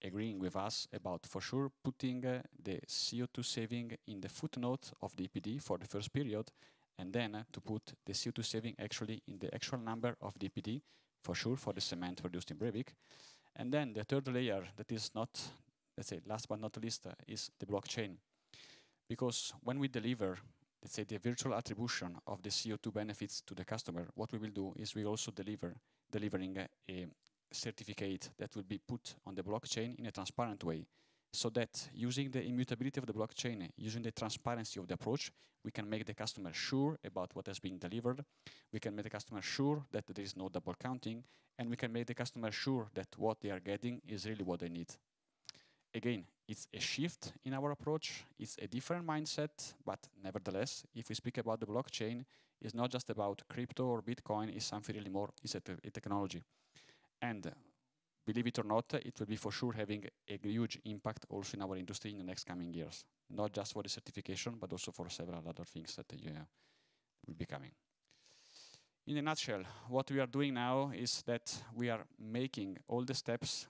agreeing with us about for sure putting the CO2 saving in the footnote of the EPD for the first period, and then to put the CO2 saving actually in the actual number of the EPD for sure for the cement produced in Breivik. And then the third layer that is not, let's say, last but not least, is the blockchain. Because when we deliver, let's say, the virtual attribution of the CO2 benefits to the customer, what we will do is we also delivering a certificate that will be put on the blockchain in a transparent way, so that using the immutability of the blockchain, using the transparency of the approach, we can make the customer sure about what has been delivered, we can make the customer sure that there is no double counting, and we can make the customer sure that what they are getting is really what they need. Again, it's a shift in our approach, it's a different mindset, but nevertheless, if we speak about the blockchain, it's not just about crypto or Bitcoin, it's something really more, it's a technology. And believe it or not, it will be for sure having a huge impact also in our industry in the next coming years. Not just for the certification, but also for several other things that will be coming. In a nutshell, what we are doing now is that we are making all the steps,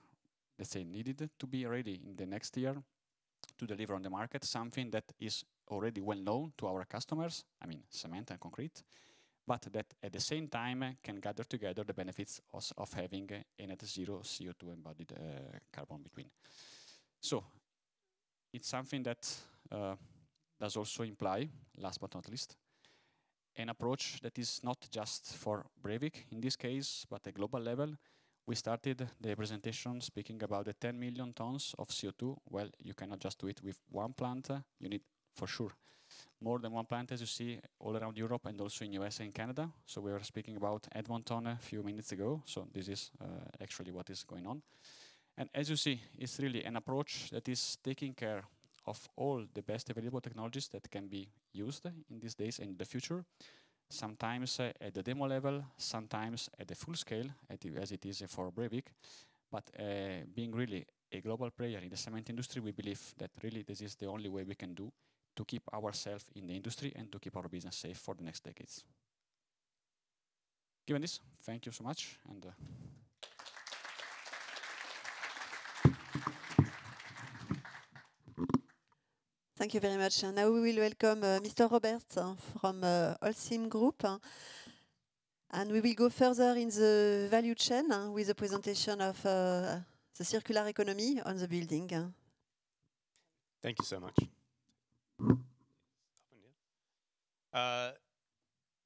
let's say, needed to be ready in the next year to deliver on the market, something that is already well known to our customers, I mean, cement and concrete, but that at the same time can gather together the benefits of having a net zero CO2 embodied carbon between. So it's something that does also imply, last but not least, an approach that is not just for Breivik in this case, but a global level. We started the presentation speaking about the 10 million tons of CO2. Well, you cannot just do it with one plant. You need, for sure, more than one plant, as you see, all around Europe and also in US and Canada. So we were speaking about Edmonton a few minutes ago. So this is actually what is going on. And as you see, it's really an approach that is taking care of all the best available technologies that can be used in these days and in the future. Sometimes at the demo level, sometimes at the full scale, as it is for Breivik. But being really a global player in the cement industry, we believe that really this is the only way we can do to keep ourselves in the industry and to keep our business safe for the next decades. Given this, thank you so much. And thank you very much. And now we will welcome Mr. Robert from Holcim Group. And we will go further in the value chain with a presentation of the circular economy on the building. Thank you so much.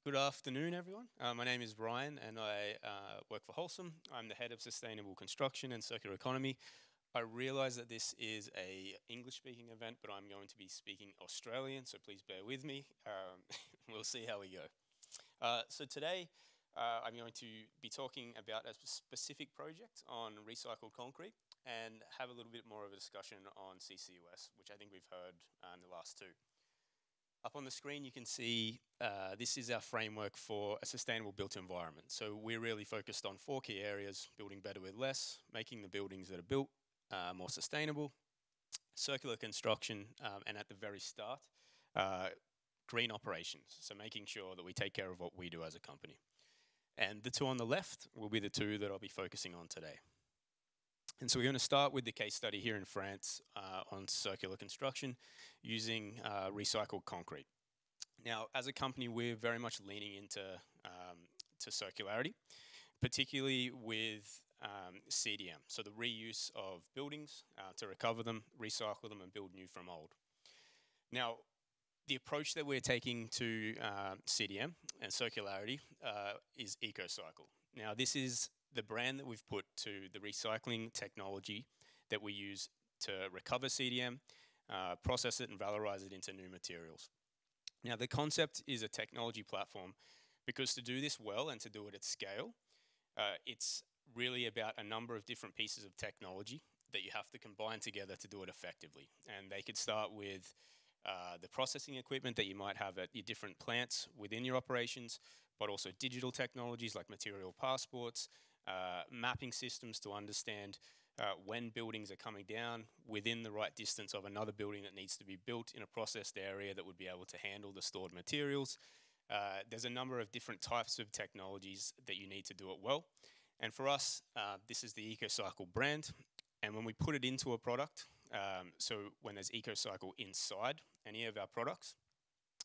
Good afternoon, everyone. My name is Ryan, and I work for Holcim. I'm the head of sustainable construction and circular economy. I realize that this is an English-speaking event, but I'm going to be speaking Australian, so please bear with me. We'll see how we go. So today, I'm going to be talking about a specific project on recycled concrete and have a little bit more of a discussion on CCUS, which I think we've heard in the last two. Up on the screen, you can see this is our framework for a sustainable built environment. So we're really focused on 4 key areas: building better with less, making the buildings that are built more sustainable, circular construction, and at the very start, green operations. So making sure that we take care of what we do as a company. And the two on the left will be the two that I'll be focusing on today. And so we're going to start with the case study here in France on circular construction using recycled concrete. Now, as a company, we're very much leaning into to circularity, particularly with CDM, so the reuse of buildings to recover them, recycle them, and build new from old. Now, the approach that we're taking to CDM and circularity is EcoCycle. Now, this is the brand that we've put to the recycling technology that we use to recover CDM, process it, and valorize it into new materials. Now, the concept is a technology platform because to do this well and to do it at scale, it's really about a number of different pieces of technology that you have to combine together to do it effectively. And they could start with the processing equipment that you might have at your different plants within your operations, but also digital technologies like material passports, mapping systems to understand when buildings are coming down within the right distance of another building that needs to be built in a processed area that would be able to handle the stored materials. There's a number of different types of technologies that you need to do it well. And for us, this is the EcoCycle brand. And when we put it into a product, so when there's EcoCycle inside any of our products,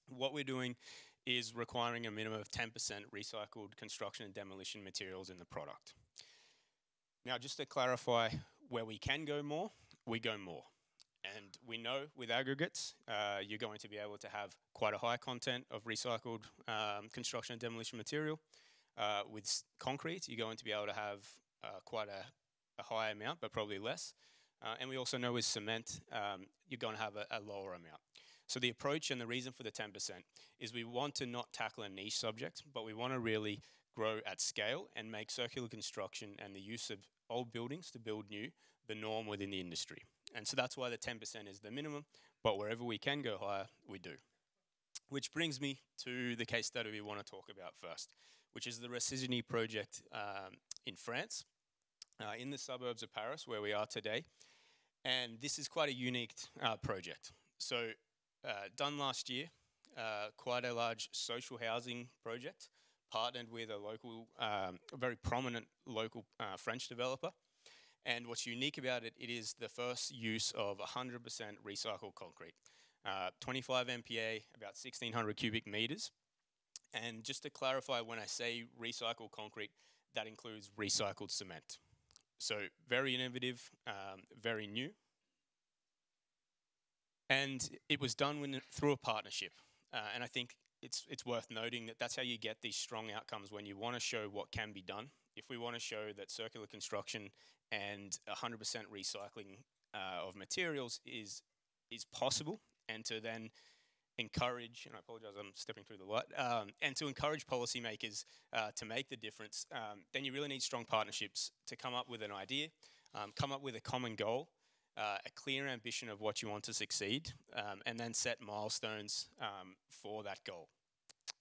what we're doing is requiring a minimum of 10% recycled construction and demolition materials in the product. Now, just to clarify, where we can go more, we go more. And we know with aggregates, you're going to be able to have quite a high content of recycled construction and demolition material. With concrete, you're going to be able to have quite a high amount, but probably less. And we also know with cement, you're going to have a lower amount. So the approach and the reason for the 10% is we want to not tackle a niche subject, but we want to really grow at scale and make circular construction and the use of old buildings to build new the norm within the industry. And so that's why the 10% is the minimum, but wherever we can go higher, we do. Which brings me to the case study we want to talk about first, which is the Ressigny project in France. in the suburbs of Paris, where we are today. And this is quite a unique project. So done last year, quite a large social housing project, partnered with a local, a very prominent local French developer. And what's unique about it, it is the first use of 100% recycled concrete. 25 MPa, about 1,600 cubic meters. And just to clarify, when I say recycled concrete, that includes recycled cement. So very innovative, very new. And it was done through a partnership. And I think it's worth noting that that's how you get these strong outcomes, when you want to show what can be done. If we want to show that circular construction and 100% recycling of materials is possible, and to then encourage, and I apologize, I'm stepping through the light, and to encourage policymakers to make the difference, then you really need strong partnerships to come up with an idea, come up with a common goal, a clear ambition of what you want to succeed, and then set milestones for that goal.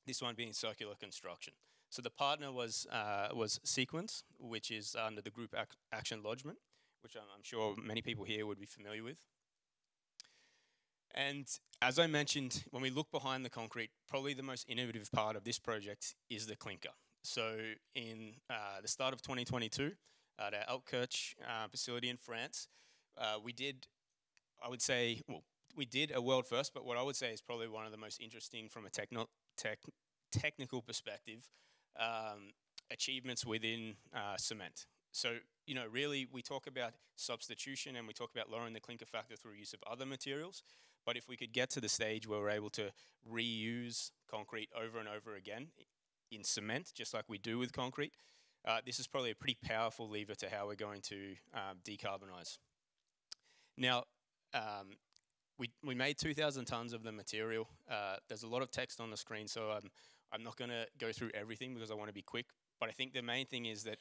This one being circular construction. So the partner was Sequence, which is under the Group Action Lodgement, which I'm sure many people here would be familiar with. And as I mentioned, when we look behind the concrete, probably the most innovative part of this project is the clinker. So in the start of 2022, at our Altkirch facility in France, we did, I would say, well, we did a world first, but what I would say is probably one of the most interesting from a technical perspective, achievements within cement. So, you know, really we talk about substitution and we talk about lowering the clinker factor through use of other materials. But if we could get to the stage where we're able to reuse concrete over and over again in cement, just like we do with concrete, this is probably a pretty powerful lever to how we're going to decarbonize. Now, we made 2,000 tons of the material. There's a lot of text on the screen, so I'm not going to go through everything because I want to be quick. But I think the main thing is that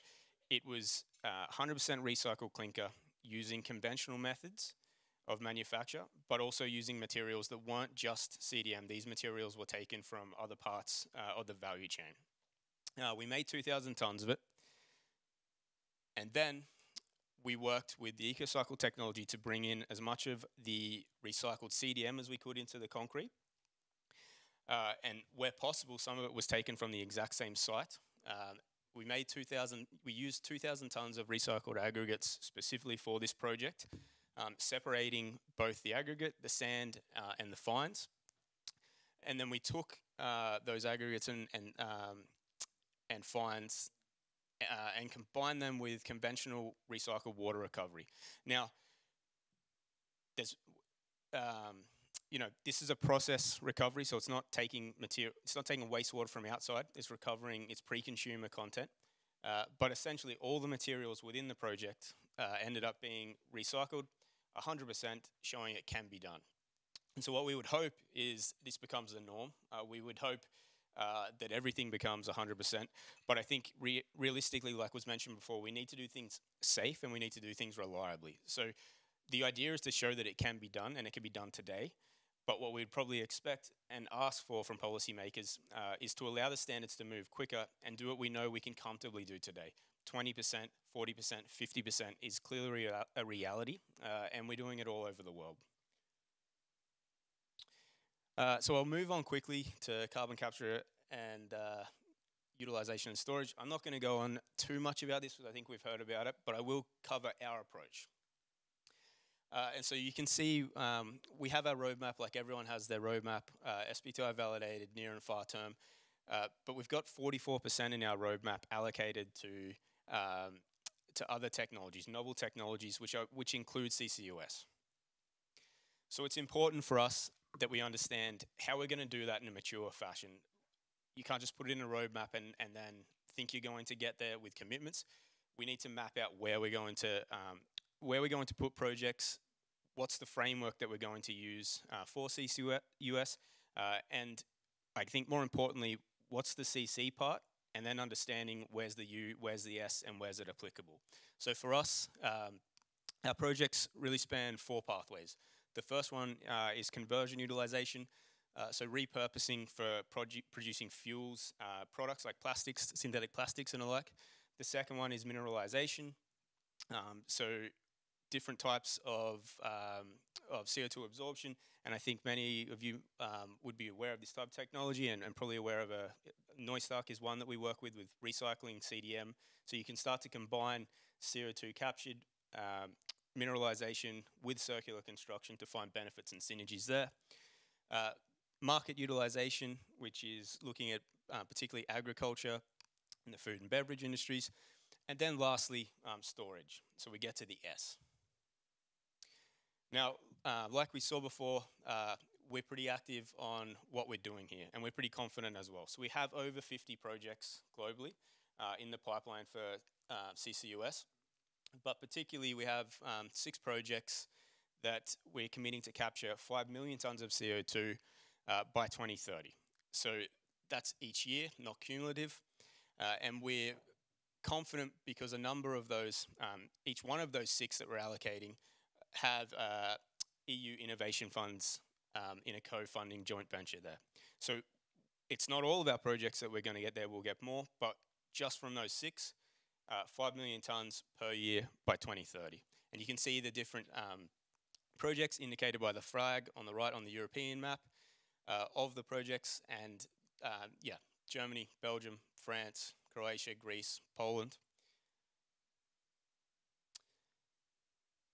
it was 100% recycled clinker using conventional methods of manufacture, but also using materials that weren't just CDM. These materials were taken from other parts of the value chain. We made 2,000 tons of it. And then we worked with the EcoCycle technology to bring in as much of the recycled CDM as we could into the concrete. And where possible, some of it was taken from the exact same site. We used 2,000 tons of recycled aggregates specifically for this project, separating both the aggregate, the sand, and the fines. And then we took those aggregates and fines and combined them with conventional recycled water recovery. Now, there's, you know, this is a process recovery, so it's not taking material, it's not taking wastewater from outside. It's recovering its pre-consumer content. But essentially, all the materials within the project ended up being recycled 100%, showing it can be done. And so what we would hope is this becomes the norm. We would hope that everything becomes 100%. But I think realistically, like was mentioned before, we need to do things safe and we need to do things reliably. So the idea is to show that it can be done and it can be done today. But what we'd probably expect and ask for from policymakers is to allow the standards to move quicker and do what we know we can comfortably do today. 20%, 40%, 50% is clearly a reality, and we're doing it all over the world. So I'll move on quickly to carbon capture and utilization and storage. I'm not going to go on too much about this because I think we've heard about it, but I will cover our approach. And so you can see we have our roadmap, like everyone has their roadmap, SBTi validated, near and far term. But we've got 44% in our roadmap allocated to other technologies, novel technologies, which include CCUS. So it's important for us that we understand how we're going to do that in a mature fashion. You can't just put it in a roadmap and then think you're going to get there with commitments. We need to map out where we're going to put projects, what's the framework that we're going to use for CCUS, and I think more importantly, what's the CC part, and then understanding where's the U, where's the S, and where's it applicable. So for us, our projects really span 4 pathways. The first one is conversion utilization, so repurposing for producing fuels, products like plastics, synthetic plastics and the like. The second one is mineralization, So different types of CO2 absorption, and I think many of you would be aware of this type of technology and probably aware of a Neustadt is one that we work with recycling CDM. So you can start to combine CO2 captured mineralization with circular construction to find benefits and synergies there. Market utilization, which is looking at particularly agriculture and the food and beverage industries. And then lastly, storage. So we get to the S. Now, like we saw before, we're pretty active on what we're doing here, and we're pretty confident as well. So we have over 50 projects globally in the pipeline for CCUS, but particularly we have 6 projects that we're committing to capture 5 million tons of CO2 by 2030. So that's each year, not cumulative, and we're confident because a number of those, each one of those 6 that we're allocating have EU innovation funds in a co-funding joint venture there. So it's not all of our projects that we're going to get there, we'll get more, but just from those 6, 5 million tons per year by 2030. And you can see the different projects indicated by the flag on the right on the European map of the projects, and yeah, Germany, Belgium, France, Croatia, Greece, Poland.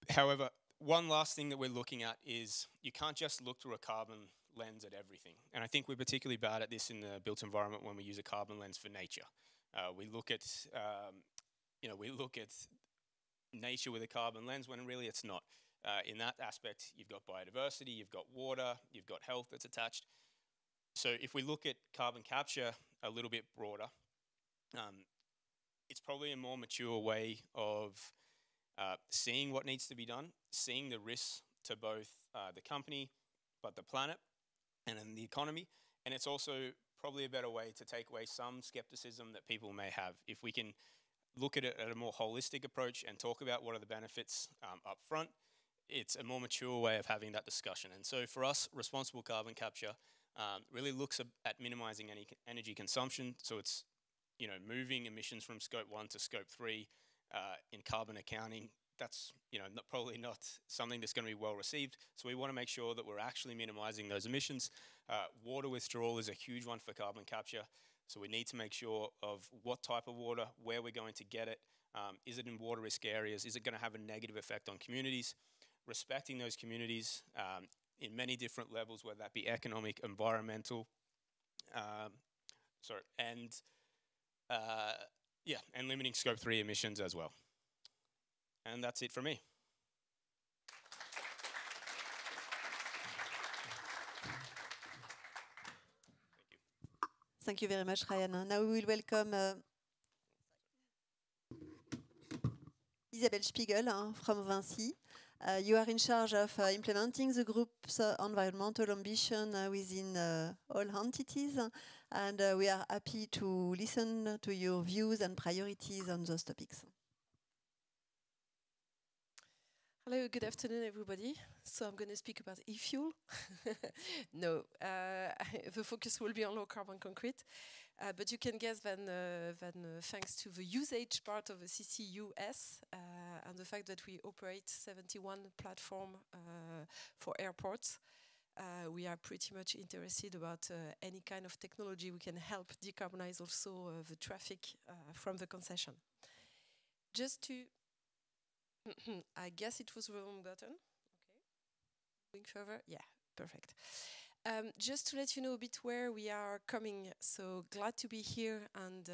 However, one last thing that we're looking at is you can't just look through a carbon lens at everything. And I think we're particularly bad at this in the built environment when we use a carbon lens for nature. We look at, we look at nature with a carbon lens when really it's not. In that aspect, you've got biodiversity, you've got water, you've got health that's attached. So if we look at carbon capture a little bit broader, it's probably a more mature way of seeing what needs to be done, seeing the risks to both the company, but the planet, and in the economy. And it's also probably a better way to take away some skepticism that people may have. If we can look at it at a more holistic approach and talk about what are the benefits up front, it's a more mature way of having that discussion. And so for us, responsible carbon capture really looks at minimizing any energy consumption. So it's moving emissions from scope 1 to scope 3 in carbon accounting. That's probably not something that's going to be well received. So we want to make sure that we're actually minimizing those emissions. Water withdrawal is a huge one for carbon capture. So we need to make sure of what type of water, where we're going to get it. Is it in water risk areas? Is it going to have a negative effect on communities? Respecting those communities in many different levels, whether that be economic, environmental, and limiting scope 3 emissions as well. And that's it for me. Thank you very much, Ryan. Now we will welcome Isabelle Spiegel from Vinci. You are in charge of implementing the group's environmental ambition within all entities, and we are happy to listen to your views and priorities on those topics. Hello, good afternoon, everybody. So I'm going to speak about e-fuel. No, the focus will be on low carbon concrete, but you can guess that thanks to the usage part of the CCUS and the fact that we operate 71 platforms for airports, we are pretty much interested about any kind of technology we can help decarbonize also the traffic from the concession. Just to I guess it was the wrong button. Okay. Going further. Yeah, perfect. Just to let you know a bit where we are coming. So glad to be here and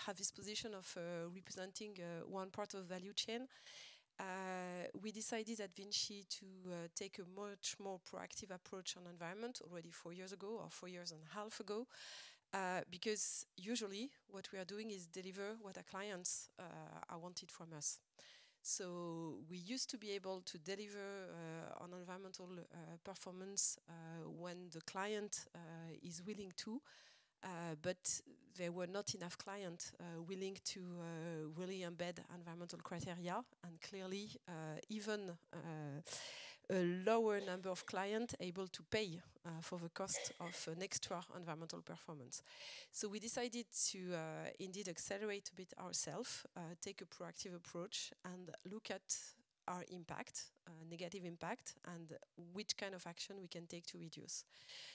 have this position of representing one part of the value chain. We decided at Vinci to take a much more proactive approach on environment already 4 years ago or 4 years and a half ago. Because usually what we are doing is deliver what our clients are wanted from us. So we used to be able to deliver on environmental performance when the client is willing to, but there were not enough clients willing to really embed environmental criteria. And clearly, even a lower number of clients able to pay for the cost of an extra environmental performance. So we decided to indeed accelerate a bit ourselves, take a proactive approach and look at our impact, negative impact, and which kind of action we can take to reduce.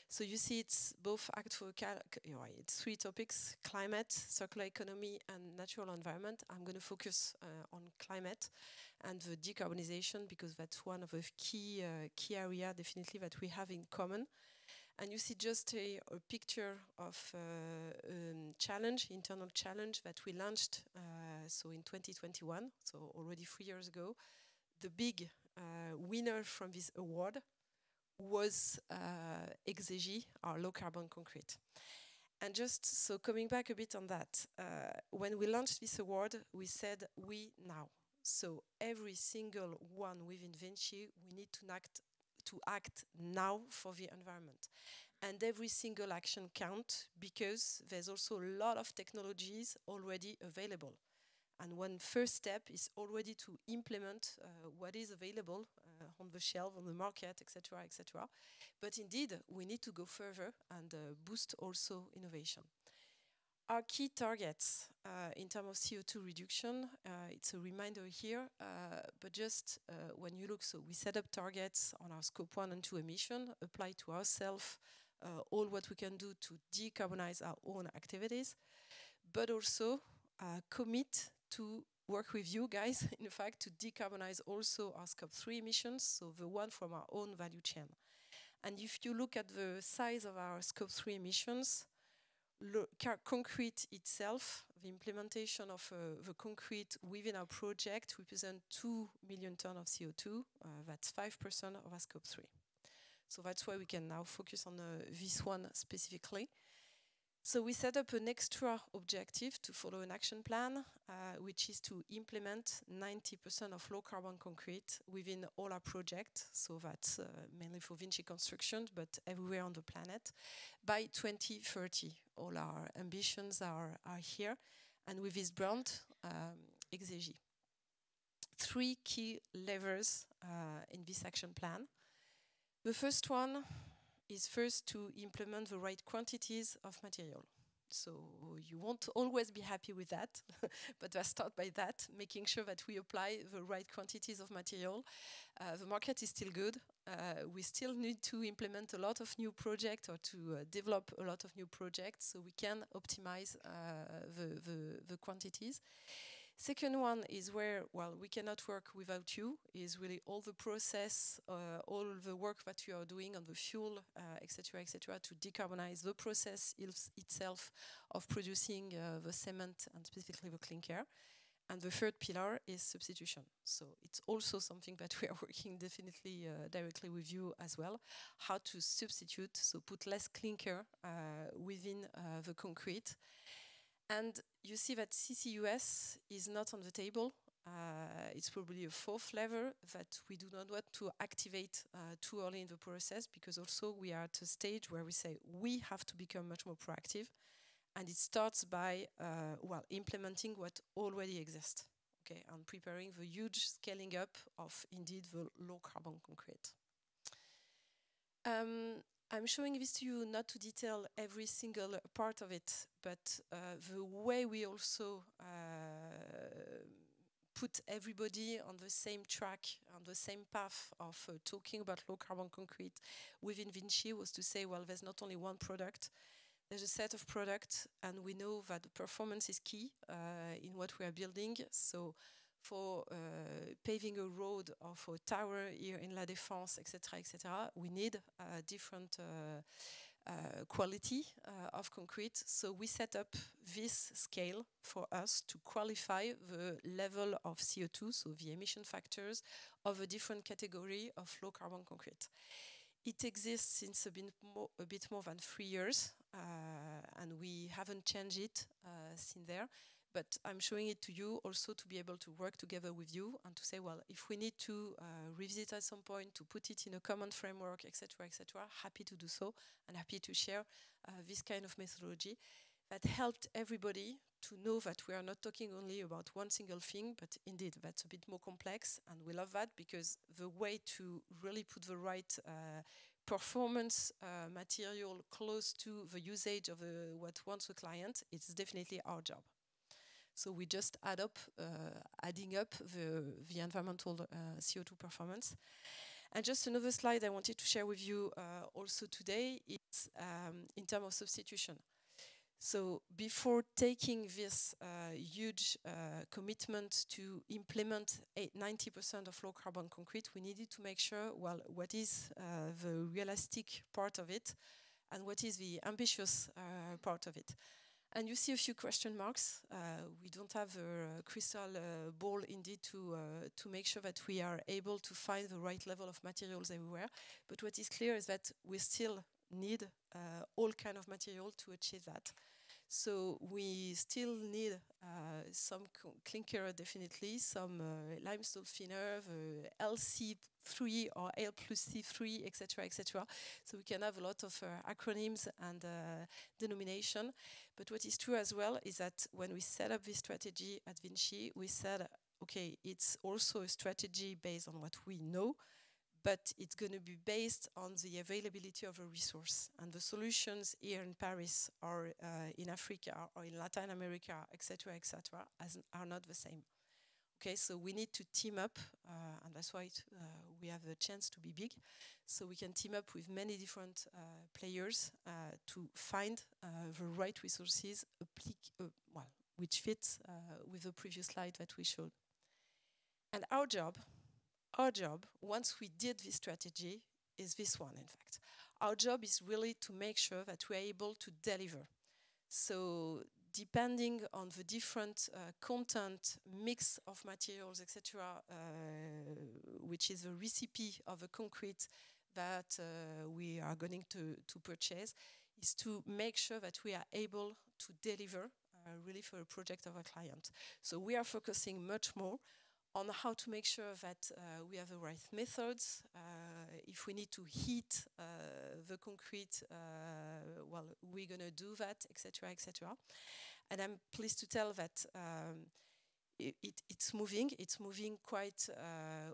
So you see it's both it's 3 topics: climate, circular economy, and natural environment. I'm going to focus on climate and the decarbonization because that's one of the key area definitely that we have in common. And you see just a picture of challenge, internal challenge that we launched so in 2021, so already 3 years ago. The big winner from this award was organisé, our low carbon concrete. And just so coming back a bit on that, when we launched this award, we said we now. So every single one within Vinci, we need to act now for the environment. And every single action counts because there's also a lot of technologies already available. And one first step is already to implement what is available on the shelf, on the market, etc., etc. But indeed, we need to go further and boost also innovation. Our key targets in terms of CO2 reduction, it's a reminder here, but just when you look, so we set up targets on our scope 1 and 2 emission, apply to ourselves all what we can do to decarbonize our own activities, but also commit to work with you guys, in fact, to decarbonize also our scope 3 emissions, so the one from our own value chain. And if you look at the size of our scope 3 emissions, concrete itself, the implementation of the concrete within our project represents 2 million tons of CO2. That's 5% of our scope 3. So that's why we can now focus on this one specifically. So we set up an extra objective to follow an action plan, which is to implement 90% of low carbon concrete within all our projects. So that's mainly for Vinci Construction, but everywhere on the planet, by 2030. All our ambitions are here. And with this brand, organisé. 3 key levers in this action plan. The first one is first to implement the right quantities of material. So you won't always be happy with that, but let's start by that, making sure that we apply the right quantities of material. The market is still good. We still need to implement a lot of new projects or to develop a lot of new projects so we can optimize the quantities. Second one is where, well, we cannot work without you, is really all the process, all the work that you are doing on the fuel, etc., to decarbonize the process itself of producing the cement and specifically the clinker. And the third pillar is substitution. So it's also something that we are working definitely directly with you as well, how to substitute, so put less clinker within the concrete. And you see that CCUS is not on the table. It's probably a 4th lever that we do not want to activate too early in the process, because also we are at a stage where we say we have to become much more proactive. And it starts by implementing what already exists, okay, and preparing the huge scaling up of indeed the low carbon concrete. I'm showing this to you not to detail every single part of it, but the way we also put everybody on the same track, on the same path of talking about low carbon concrete within Vinci was to say, well, there's not only one product, there's a set of products, and we know that the performance is key in what we are building. So for paving a road or for a tower here in La Défense, etc., we need different quality of concrete. So we set up this scale for us to qualify the level of CO2, so the emission factors of a different category of low carbon concrete. It exists since a bit more than 3 years, and we haven't changed it since there. But I'm showing it to you also to be able to work together with you and to say, well, if we need to revisit at some point, to put it in a common framework, etc., happy to do so and happy to share this kind of methodology. that helped everybody to know that we are not talking only about one single thing, but indeed that's a bit more complex, and we love that because the way to really put the right performance material close to the usage of what wants the client, it's definitely our job. So we just adding up the environmental CO2 performance. And just another slide I wanted to share with you also today is in terms of substitution. So before taking this huge commitment to implement 90% of low carbon concrete, we needed to make sure, well, what is the realistic part of it and what is the ambitious part of it. And you see a few question marks. We don't have a crystal ball indeed to make sure that we are able to find the right level of materials everywhere. But what is clear is that we still need all kind of material to achieve that. So we still need some clinker, definitely, some limestone thinner, LC3 or L plus C3, etc., etc. So we can have a lot of acronyms and denomination. But what is true as well is that when we set up this strategy at Vinci, we said, okay, it's also a strategy based on what we know, but it's going to be based on the availability of a resource. And the solutions here in Paris or in Africa or in Latin America, etc., are not the same. Okay, so we need to team up, and that's why we have a chance to be big. So we can team up with many different players to find the right resources, which fits with the previous slide that we showed. And our job, once we did this strategy, is this one, in fact. Our job is really to make sure that we are able to deliver. So depending on the different content, mix of materials, etc., which is a recipe of a concrete that we are going to purchase, is to make sure that we are able to deliver really for a project of a client. So we are focusing much more on how to make sure that we have the right methods. If we need to heat the concrete, well, we're going to do that, etc., etc. And I'm pleased to tell that it's moving. It's moving quite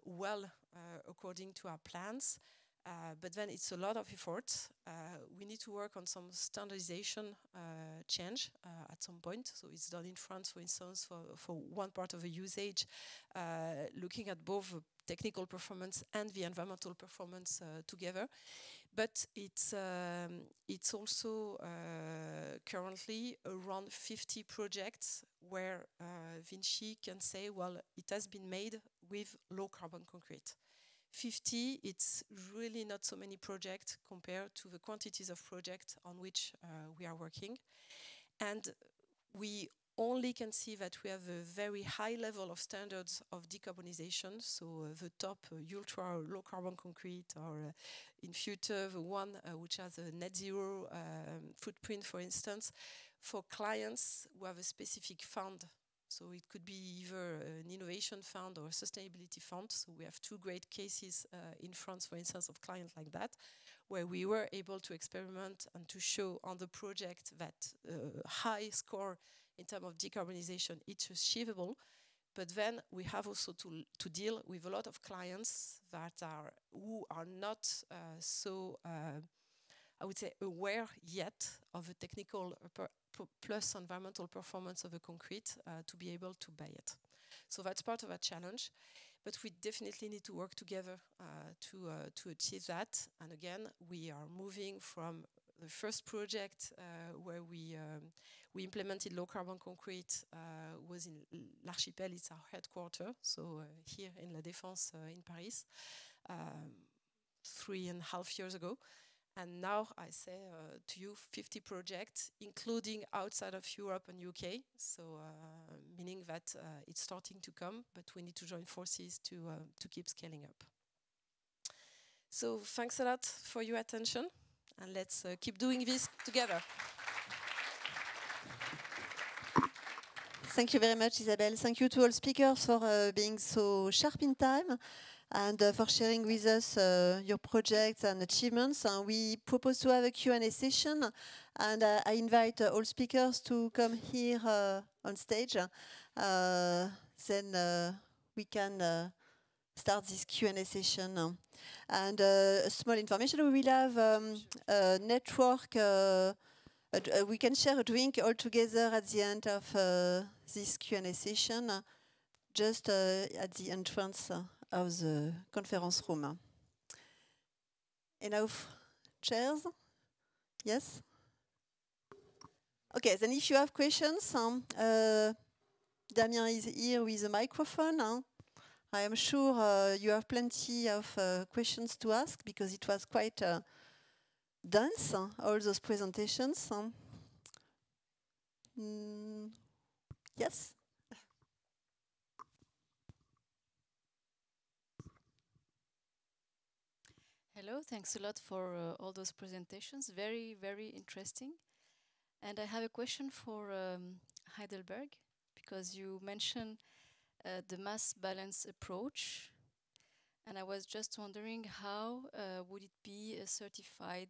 well according to our plans. But then it's a lot of effort. We need to work on some standardization change at some point. So it's done in France, for instance, for one part of the usage, looking at both the technical performance and the environmental performance together. But it's also currently around 50 projects where Vinci can say, well, it has been made with low carbon concrete. 50, it's really not so many projects compared to the quantities of projects on which we are working. And we only can see that we have a very high level of standards of decarbonization, so the top ultra low carbon concrete, or in future the one which has a net zero footprint, for instance, for clients who have a specific fund. So it could be either an innovation fund or a sustainability fund. So we have two great cases in France, for instance, of clients like that, where we were able to experiment and to show on the project that high score in terms of decarbonization, it's achievable. But then we have also to deal with a lot of clients who are not so, I would say, aware yet of the technical plus environmental performance of the concrete to be able to buy it. So that's part of our challenge. But we definitely need to work together to achieve that. And again, we are moving from the first project where we implemented low carbon concrete was in l'Archipel, it's our headquarters, so here in La Défense in Paris, 3.5 years ago. And now I say to you 50 projects, including outside of Europe and UK, so meaning that it's starting to come, but we need to join forces to keep scaling up. So thanks a lot for your attention, and let's keep doing this together. Thank you very much, Isabelle. Thank you to all speakers for being so sharp in time. and for sharing with us your projects and achievements. We propose to have a Q&A session, and I invite all speakers to come here on stage. Then we can start this Q&A session. And a small information, we will have a network, we can share a drink all together at the end of this Q&A session, just at the entrance of the conference room. Enough chairs? Yes? Okay, then if you have questions, Damien is here with a microphone. I am sure you have plenty of questions to ask because it was quite dense, all those presentations. Yes? Hello, thanks a lot for all those presentations. Very, very interesting. And I have a question for Heidelberg, because you mentioned the mass balance approach. And I was just wondering how would it be certified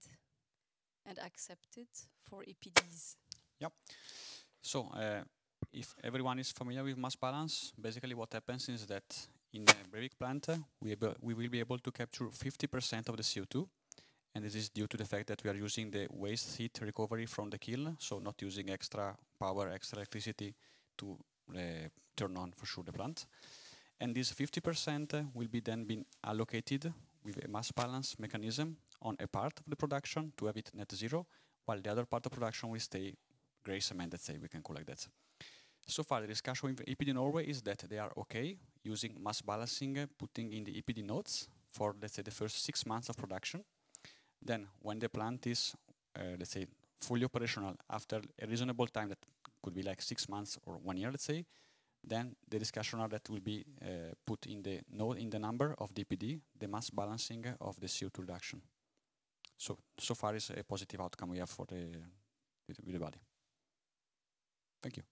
and accepted for EPDs? Yep. So if everyone is familiar with mass balance, basically what happens is that in the Breivik plant, we will be able to capture 50% of the CO2. And this is due to the fact that we are using the waste heat recovery from the kiln, so not using extra power, extra electricity to turn on for sure the plant. And this 50% will be then been allocated with a mass balance mechanism on a part of the production to have it net zero, while the other part of production will stay grey cement, let's say, we can call it that. So far, the discussion with EPD Norway is that they are okay using mass balancing, putting in the EPD nodes for, let's say, the first 6 months of production. Then, when the plant is, let's say, fully operational after a reasonable time, that could be like 6 months or 1 year, let's say, then the discussion are that will be put in the node, in the number of DPD, the mass balancing of the CO2 reduction. So far is a positive outcome we have for the body. Thank you.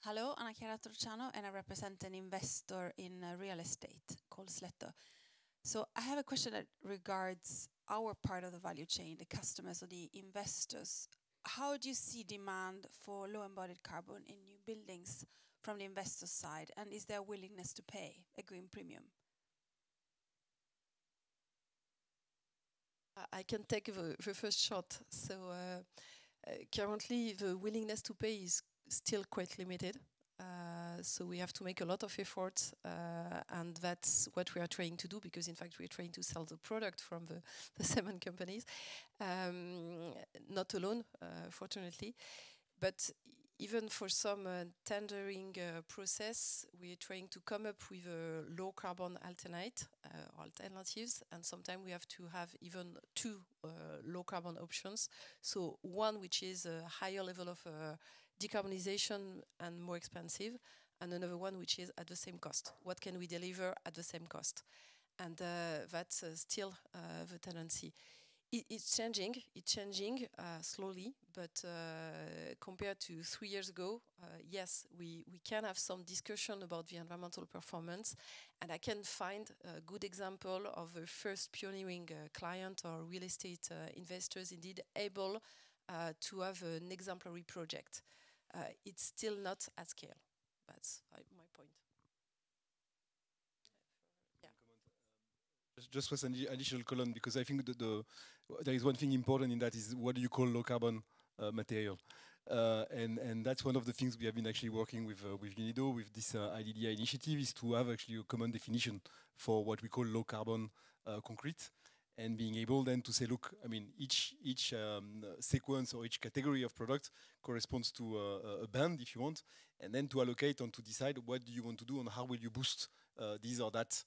Hello, Anna Chiara Torciano, and I represent an investor in real estate called Sletto. So I have a question that regards our part of the value chain, the customers or the investors. How do you see demand for low embodied carbon in new buildings from the investor side? And is there a willingness to pay a green premium? I can take the first shot. So currently the willingness to pay is still quite limited. So we have to make a lot of efforts, and that's what we are trying to do, because in fact we are trying to sell the product from the cement companies. Not alone, fortunately, but even for some tendering process, we are trying to come up with a low carbon alternatives, and sometimes we have to have even 2 low carbon options. So one which is a higher level of decarbonization and more expensive, and another one which is at the same cost. What can we deliver at the same cost? And that's still the tendency. It's changing slowly, but compared to 3 years ago, yes, we can have some discussion about the environmental performance, and I can find a good example of a first pioneering client or real estate investors indeed able to have an exemplary project. It's still not at scale. That's my point. Yeah. Just was an additional column, because I think that there is one thing important in that is what do you call low carbon material? And that's one of the things we have been actually working with UNIDO, with this IDDI initiative, is to have actually a common definition for what we call low carbon concrete. And being able then to say, look, I mean, each sequence or each category of product corresponds to a band, if you want, and then to allocate and to decide what do you want to do and how will you boost this or that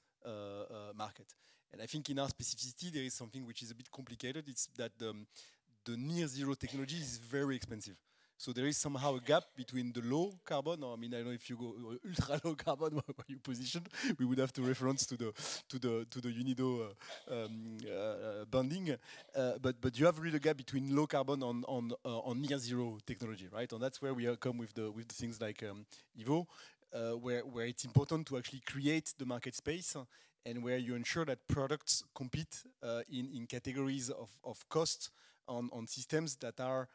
market. And I think in our specificity, there is something which is a bit complicated. It's that the near zero technology is very expensive. So there is somehow a gap between the low carbon, or I mean, I don't know if you go ultra low carbon, where you position, we would have to reference to the UNIDO bonding, but you have really a gap between low carbon on near zero technology, right? And that's where we come with the things like Evo, where it's important to actually create the market space, and where you ensure that products compete in categories of cost on systems that are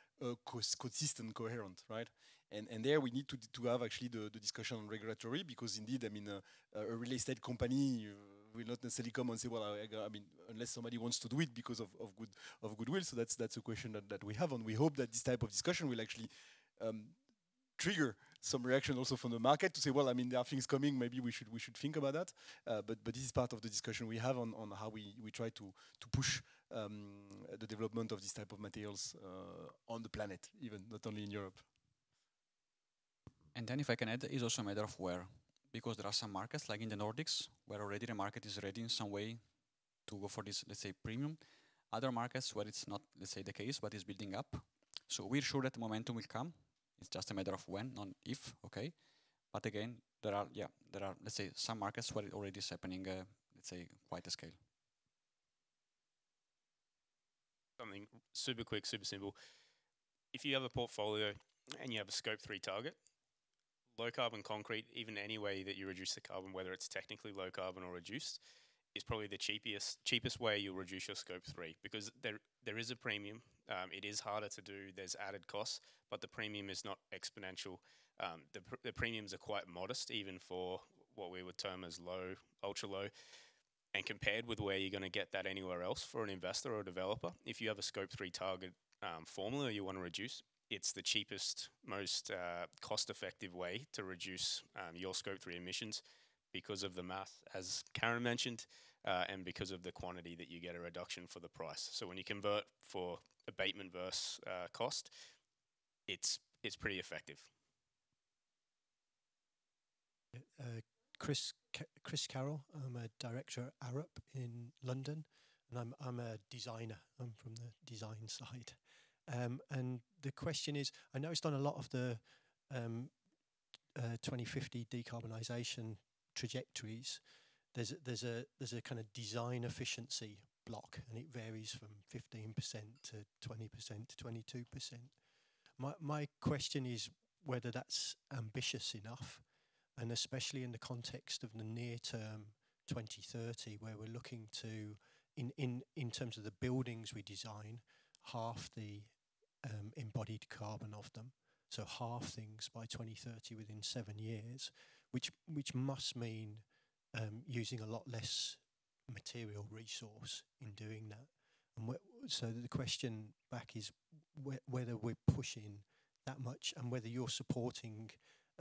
consistent, coherent, right? And there we need to have actually the discussion on regulatory, because indeed, I mean, a real estate company will not necessarily come and say, well, I mean, unless somebody wants to do it because of goodwill. So that's a question that we have, and we hope that this type of discussion will actually trigger some reaction also from the market to say, well, I mean, there are things coming, maybe we should think about that. But this is part of the discussion we have on how we try to push the development of this type of materials on the planet, even, not only in Europe. And then if I can add, it's also a matter of where, because there are some markets, like in the Nordics, where already the market is ready in some way to go for this, let's say, premium. Other markets where it's not, let's say, the case, but is building up. So we're sure that the momentum will come. It's just a matter of when, not if, okay? But again, there are, let's say, some markets where it already is happening, let's say, quite a scale. Something super quick, super simple. If you have a portfolio and you have a scope 3 target, low carbon concrete, even any way that you reduce the carbon, whether it's technically low carbon or reduced, is probably the cheapest way you'll reduce your scope 3, because there is a premium. It is harder to do. There's added costs, but the premium is not exponential. The premiums are quite modest, even for what we would term as low, ultra low. And compared with where you're going to get that anywhere else for an investor or a developer, if you have a scope 3 target formula you want to reduce, it's the cheapest, most cost-effective way to reduce your scope 3 emissions, because of the math, as Karen mentioned, and because of the quantity that you get a reduction for the price. So when you convert for abatement versus cost, it's pretty effective. Chris Carroll. I'm a director at Arup in London, and I'm a designer. I'm from the design side. And the question is, I noticed on a lot of the 2050 decarbonisation trajectories, there's a kind of design efficiency block, and it varies from 15% to 20% to 22%. My question is whether that's ambitious enough, and especially in the context of the near term 2030, where we're looking to, in terms of the buildings we design, half the embodied carbon of them, so half things by 2030 within 7 years, which must mean using a lot less material resource in doing that. And so the question back is whether we're pushing that much, and whether you're supporting,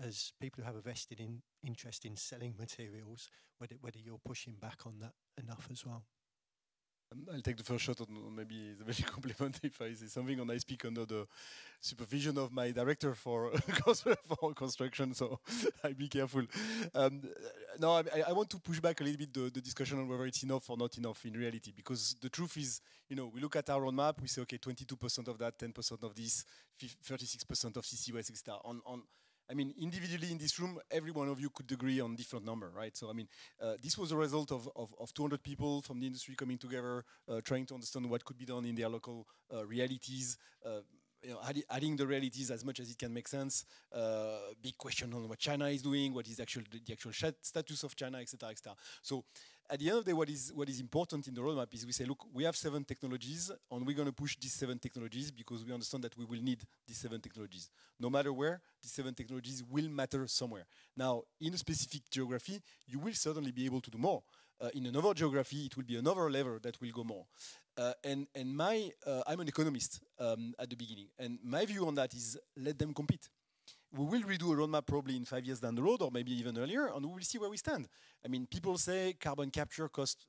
as people who have a vested interest in selling materials, whether you're pushing back on that enough as well. I'll take the first shot, on maybe the very compliment if I say something, and I speak under the supervision of my director for construction, so I'll be careful. No, I want to push back a little bit the discussion on whether it's enough or not enough in reality, because the truth is, we look at our roadmap, we say, okay, 22% of that, 10% of this, 36% of CCUS, etc. I mean, individually in this room, every one of you could agree on different number, right? So, I mean, this was a result of 200 people from the industry coming together, trying to understand what could be done in their local realities, adding the realities as much as it can make sense. Big question on what China is doing, what is the actual status of China, etc., etc. So, at the end of the day, what is important in the roadmap is we say, look, we have 7 technologies, and we're going to push these 7 technologies because we understand that we will need these 7 technologies. No matter where, these 7 technologies will matter somewhere. Now, in a specific geography, you will certainly be able to do more. In another geography, it will be another level that will go more. I'm an economist at the beginning, and my view on that is let them compete. We will redo a roadmap probably in 5 years down the road, or maybe even earlier, and we will see where we stand. I mean, people say carbon capture costs,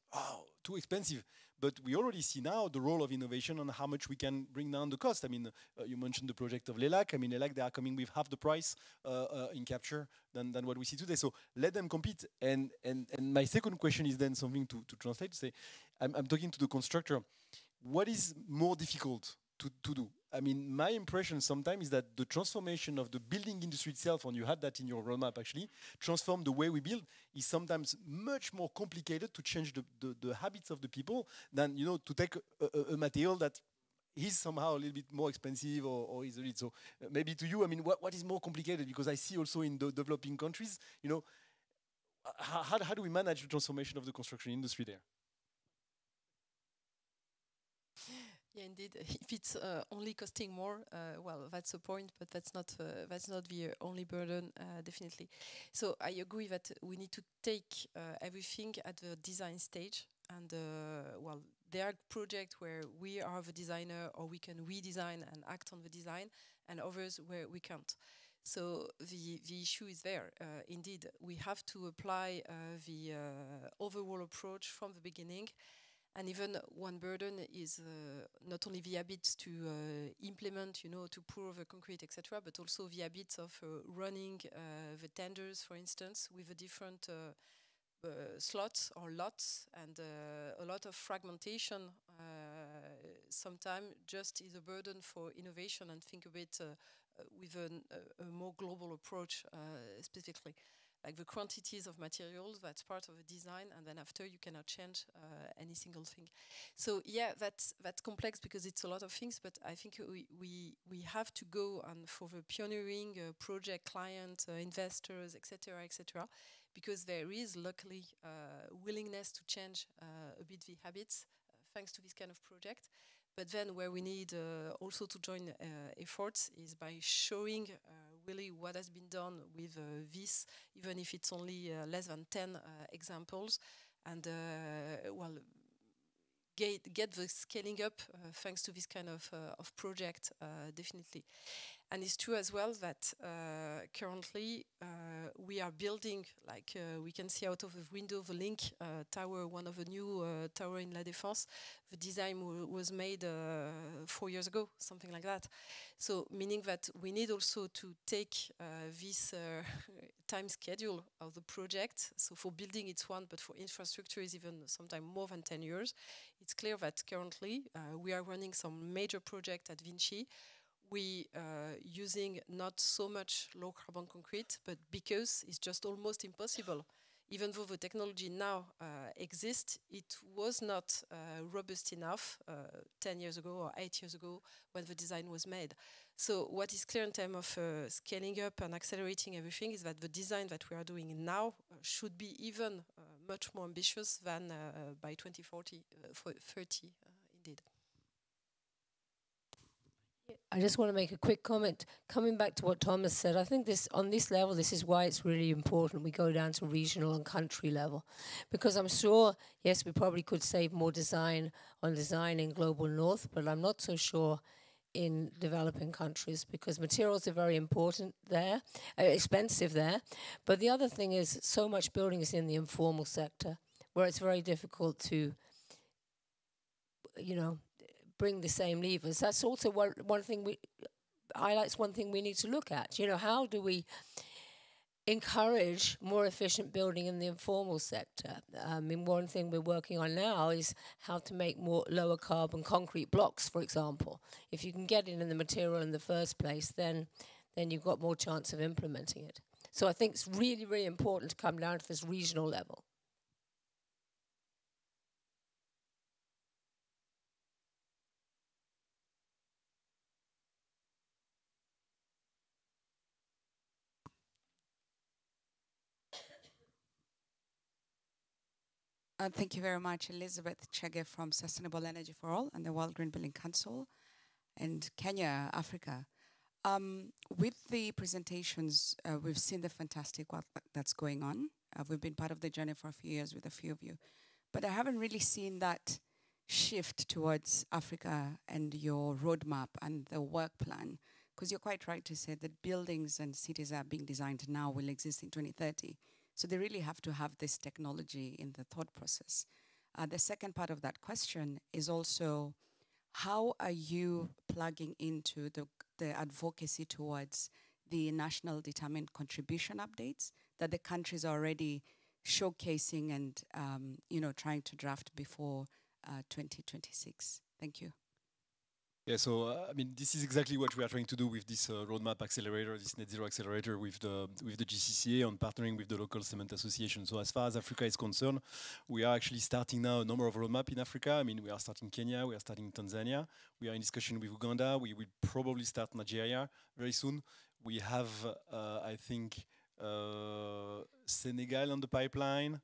too expensive. But we already see now the role of innovation on how much we can bring down the cost. I mean, you mentioned the project of LELAC. I mean, LELAC, they are coming with half the price in capture than what we see today. So let them compete. And my second question is then something to translate, to say, I'm talking to the constructor. What is more difficult to do? I mean, my impression sometimes is that the transformation of the building industry itself, and you had that in your roadmap actually, transform the way we build, is sometimes much more complicated to change the habits of the people than, you know, to take a material that is somehow a little bit more expensive or is a little. So maybe to you, I mean, what is more complicated? Because I see also in the developing countries, you know, how do we manage the transformation of the construction industry there? Yeah, indeed. If it's only costing more, well, that's a point, but that's not the only burden, definitely. So I agree that we need to take everything at the design stage, and well, there are projects where we are the designer, or we can redesign and act on the design, and others where we can't. So the issue is there. Indeed, we have to apply the overall approach from the beginning. And even one burden is not only the habits to implement, you know, to pour the concrete, etc., but also the habits of running the tenders, for instance, with the different slots or lots, and a lot of fragmentation sometimes just is a burden for innovation, and think of it with a more global approach specifically. Like the quantities of materials, that's part of the design, and then after you cannot change any single thing. So yeah, that's complex because it's a lot of things, but I think we have to go on for the pioneering project, client, investors, etc., because there is luckily willingness to change a bit the habits thanks to this kind of project. But then where we need also to join efforts is by showing really what has been done with this, even if it's only less than 10 examples, and well, get the scaling up thanks to this kind of project, definitely. And it's true as well that currently we are building, like we can see out of the window, the Link tower, one of the new tower in La Défense. The design was made 4 years ago, something like that. So meaning that we need also to take this time schedule of the project. So for building it's one, but for infrastructure is even sometimes more than 10 years. It's clear that currently we are running some major project at Vinci. We using not so much low carbon concrete, but because it's just almost impossible. Even though the technology now exists, it was not robust enough 10 years ago or 8 years ago when the design was made. So what is clear in terms of scaling up and accelerating everything is that the design that we are doing now should be even much more ambitious than by 2040, 30, indeed. I just want to make a quick comment. Coming back to what Thomas said, I think this on this level, this is why it's really important we go down to regional and country level. Because I'm sure, yes, we probably could save more design on design in global north, but I'm not so sure in developing countries, because materials are very important there, expensive there. But the other thing is so much building is in the informal sector, where it's very difficult to, you know, bring the same levers. That's also one thing highlights one thing we need to look at. You know, how do we encourage more efficient building in the informal sector? I mean, one thing we're working on now is how to make more lower carbon concrete blocks, for example. If you can get it in the material in the first place, then you've got more chance of implementing it. So I think it's really, really important to come down to this regional level. Thank you very much, Elizabeth Chege from Sustainable Energy for All and the World Green Building Council and Kenya, Africa. With the presentations, we've seen the fantastic work that's going on. We've been part of the journey for a few years with a few of you. But I haven't really seen that shift towards Africa and your roadmap and the work plan, because you're quite right to say that buildings and cities are being designed now will exist in 2030. So they really have to have this technology in the thought process. The second part of that question is also, how are you plugging into the advocacy towards the national determined contribution updates that the countries are already showcasing and trying to draft before 2026? Thank you. Yeah, so I mean, this is exactly what we are trying to do with this roadmap accelerator, this net zero accelerator with the GCCA on partnering with the local cement association. So as far as Africa is concerned, we are actually starting now a number of roadmap in Africa. I mean, we are starting Kenya, we are starting Tanzania, we are in discussion with Uganda, we will probably start Nigeria very soon. We have, I think, Senegal on the pipeline.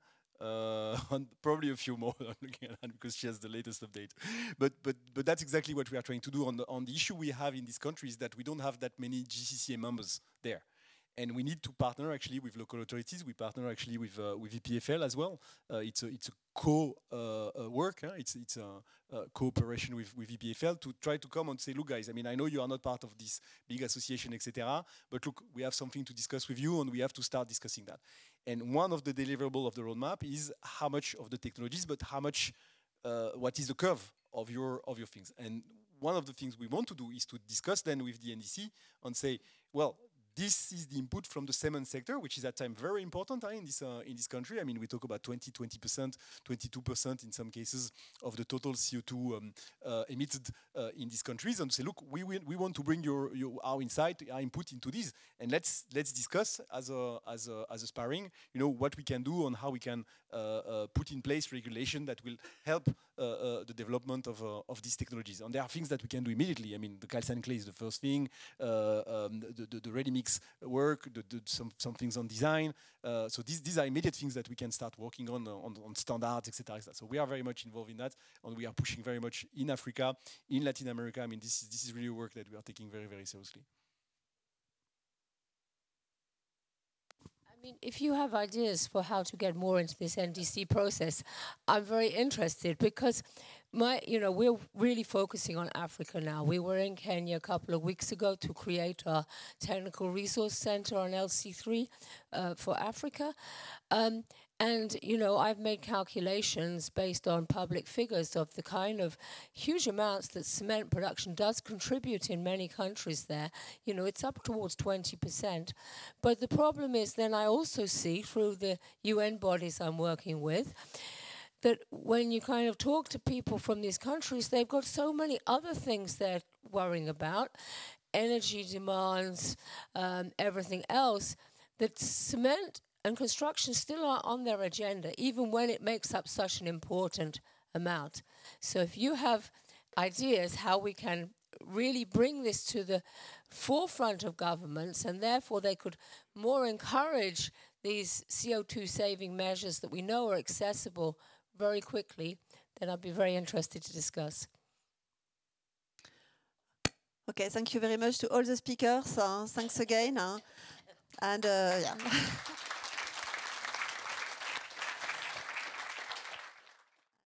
Probably a few more. I'm looking at that because she has the latest update. But that's exactly what we are trying to do. On the issue we have in this country is that we don't have that many GCCA members there. And we need to partner actually with local authorities. We partner actually with EPFL as well. It's a co-work. It's a cooperation with EPFL to try to come and say, look, guys. I mean, I know you are not part of this big association, etc. But look, we have something to discuss with you, and we have to start discussing that. And one of the deliverables of the roadmap is how much of the technologies, but how much, what is the curve of your things. And one of the things we want to do is to discuss then with the NDC and say, well, this is the input from the cement sector, which is at times very important in this country. I mean, we talk about 20%, 22% in some cases of the total CO2 emitted in these countries, and say, look, we want to bring our insight, our input into this, and let's discuss as a sparring, you know, what we can do and how we can put in place regulation that will help the development of these technologies. And there are things that we can do immediately. I mean, the calcined clay is the first thing, the ready mix work, some things on design. So these are immediate things that we can start working on standards, etc. So we are very much involved in that, and we are pushing very much in Africa, in Latin America. I mean, this is really work that we are taking very, very seriously. I mean, if you have ideas for how to get more into this NDC process, I'm very interested, because we're really focusing on Africa now. We were in Kenya a couple of weeks ago to create a technical resource center on LC3 for Africa. And, you know, I've made calculations based on public figures of the kind of huge amounts that cement production does contribute in many countries there. You know, it's up towards 20%. But the problem is then I also see through the UN bodies I'm working with that when you kind of talk to people from these countries, they've got so many other things they're worrying about, energy demands, everything else, that cement and construction still are on their agenda, even when it makes up such an important amount. So if you have ideas how we can really bring this to the forefront of governments, and therefore they could more encourage these CO2 saving measures that we know are accessible very quickly, then I'd be very interested to discuss. Okay, thank you very much to all the speakers. Thanks again. And yeah.